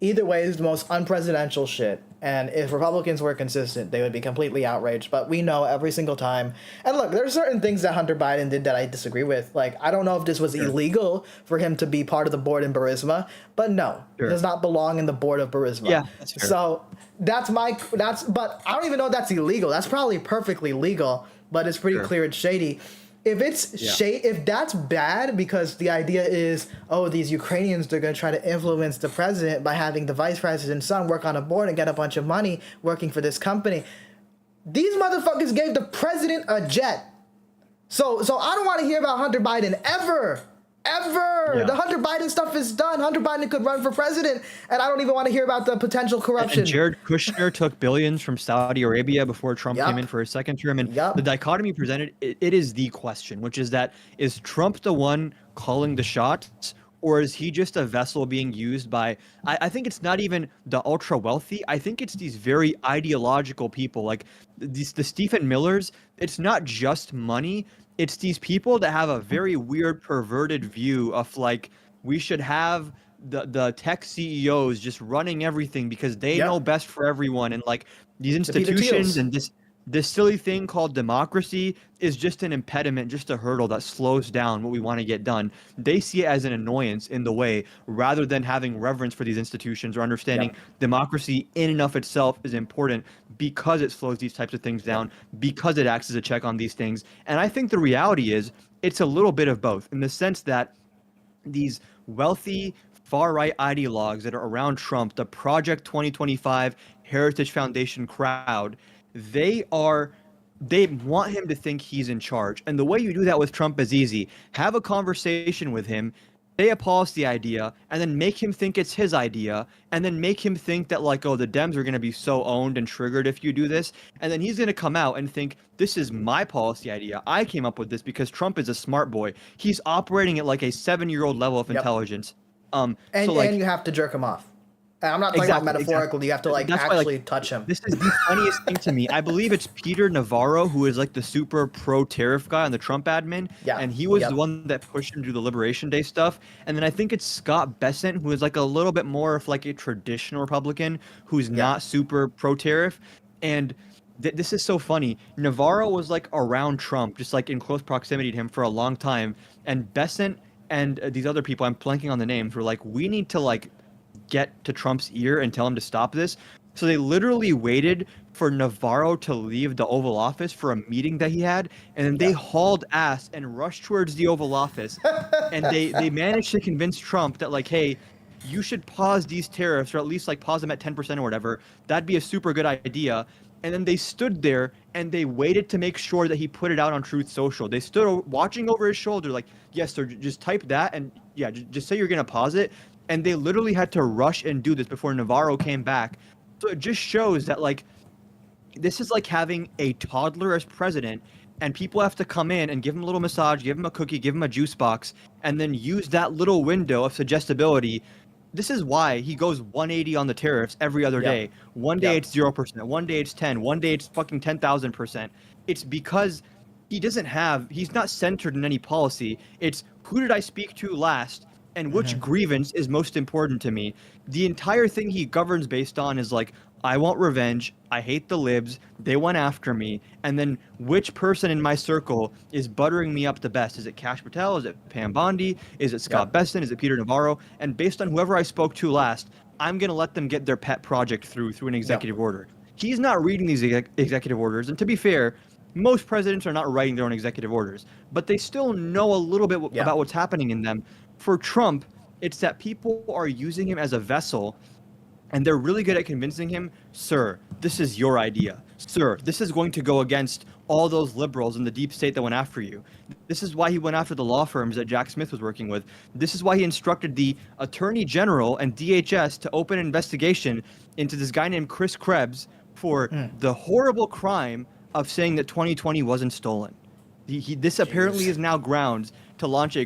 Either way is the most unpresidential shit. And if Republicans were consistent, they would be completely outraged. But we know every single time. And look, there are certain things that Hunter Biden did that I disagree with. Like, I don't know if this was illegal for him to be part of the board in Burisma, but no, it does not belong in the board of Burisma. Yeah, that's fair. So but I don't even know if that's illegal. That's probably perfectly legal, but it's pretty clear it's shady. If it's if that's bad, because the idea is, oh, these Ukrainians, they're going to try to influence the president by having the vice president's son work on a board and get a bunch of money working for this company. These motherfuckers gave the president a jet. So I don't want to hear about Hunter Biden ever. Yeah. The Hunter Biden stuff is done. Hunter Biden could run for president, and I don't even want to hear about the potential corruption. And Jared Kushner took billions from Saudi Arabia before Trump came in for his second term. And the dichotomy presented, it is the question, which is that, is Trump the one calling the shots, or is he just a vessel being used by, I think it's not even the ultra wealthy. I think it's these very ideological people, like the Stephen Millers. It's not just money. It's these people that have a very weird, perverted view of, like, we should have the tech CEOs just running everything because they know best for everyone. And, like, these institutions and this silly thing called democracy is just an impediment, just a hurdle that slows down what we want to get done. They see it as an annoyance in the way, rather than having reverence for these institutions or understanding democracy in and of itself is important because it slows these types of things down, because it acts as a check on these things. And I think the reality is, it's a little bit of both in the sense that these wealthy far-right ideologues that are around Trump, the Project 2025 Heritage Foundation crowd, they want him to think he's in charge. And the way you do that with Trump is easy. Have a conversation with him, say a policy idea, and then make him think it's his idea, and then make him think that, like, oh, the Dems are going to be so owned and triggered if you do this. And then he's going to come out and think, this is my policy idea. I came up with this because Trump is a smart boy. He's operating at like a 7-year-old level of intelligence. And you have to jerk him off. And I'm not talking about metaphorically. You have to actually touch him. This is the funniest thing to me. I believe it's Peter Navarro, who is like the super pro-tariff guy on the Trump admin. Yeah. And he was the one that pushed him to do the Liberation Day stuff. And then I think it's Scott Bessent, who is like a little bit more of like a traditional Republican who's not super pro-tariff. And this is so funny. Navarro was like around Trump, just like in close proximity to him for a long time. And Bessent and these other people, I'm blanking on the names, were like, we need to like get to Trump's ear and tell him to stop this. So they literally waited for Navarro to leave the Oval Office for a meeting that he had, and then they hauled ass and rushed towards the Oval Office. And they managed to convince Trump that, like, hey, you should pause these tariffs, or at least like pause them at 10% or whatever. That'd be a super good idea. And then they stood there and they waited to make sure that he put it out on Truth Social. They stood watching over his shoulder like, yes, sir, just type that, and yeah, just say you're going to pause it. And they literally had to rush and do this before Navarro came back. So it just shows that, like, this is like having a toddler as president, and people have to come in and give him a little massage, give him a cookie, give him a juice box, and then use that little window of suggestibility. This is why he goes 180 on the tariffs every other day. One day it's 0%, one day it's 10, one day it's fucking 10,000%. It's because he's not centered in any policy. It's who did I speak to last? And which grievance is most important to me? The entire thing he governs based on is like, I want revenge. I hate the libs. They went after me. And then which person in my circle is buttering me up the best? Is it Kash Patel? Is it Pam Bondi? Is it Scott Bessent? Is it Peter Navarro? And based on whoever I spoke to last, I'm going to let them get their pet project through an executive order. He's not reading these executive orders. And to be fair, most presidents are not writing their own executive orders. But they still know a little bit about what's happening in them. For Trump, it's that people are using him as a vessel, and they're really good at convincing him, sir, this is your idea. Sir, this is going to go against all those liberals in the deep state that went after you. This is why he went after the law firms that Jack Smith was working with. This is why he instructed the Attorney General and DHS to open an investigation into this guy named Chris Krebs for the horrible crime of saying that 2020 wasn't stolen. This apparently is now grounds to launch a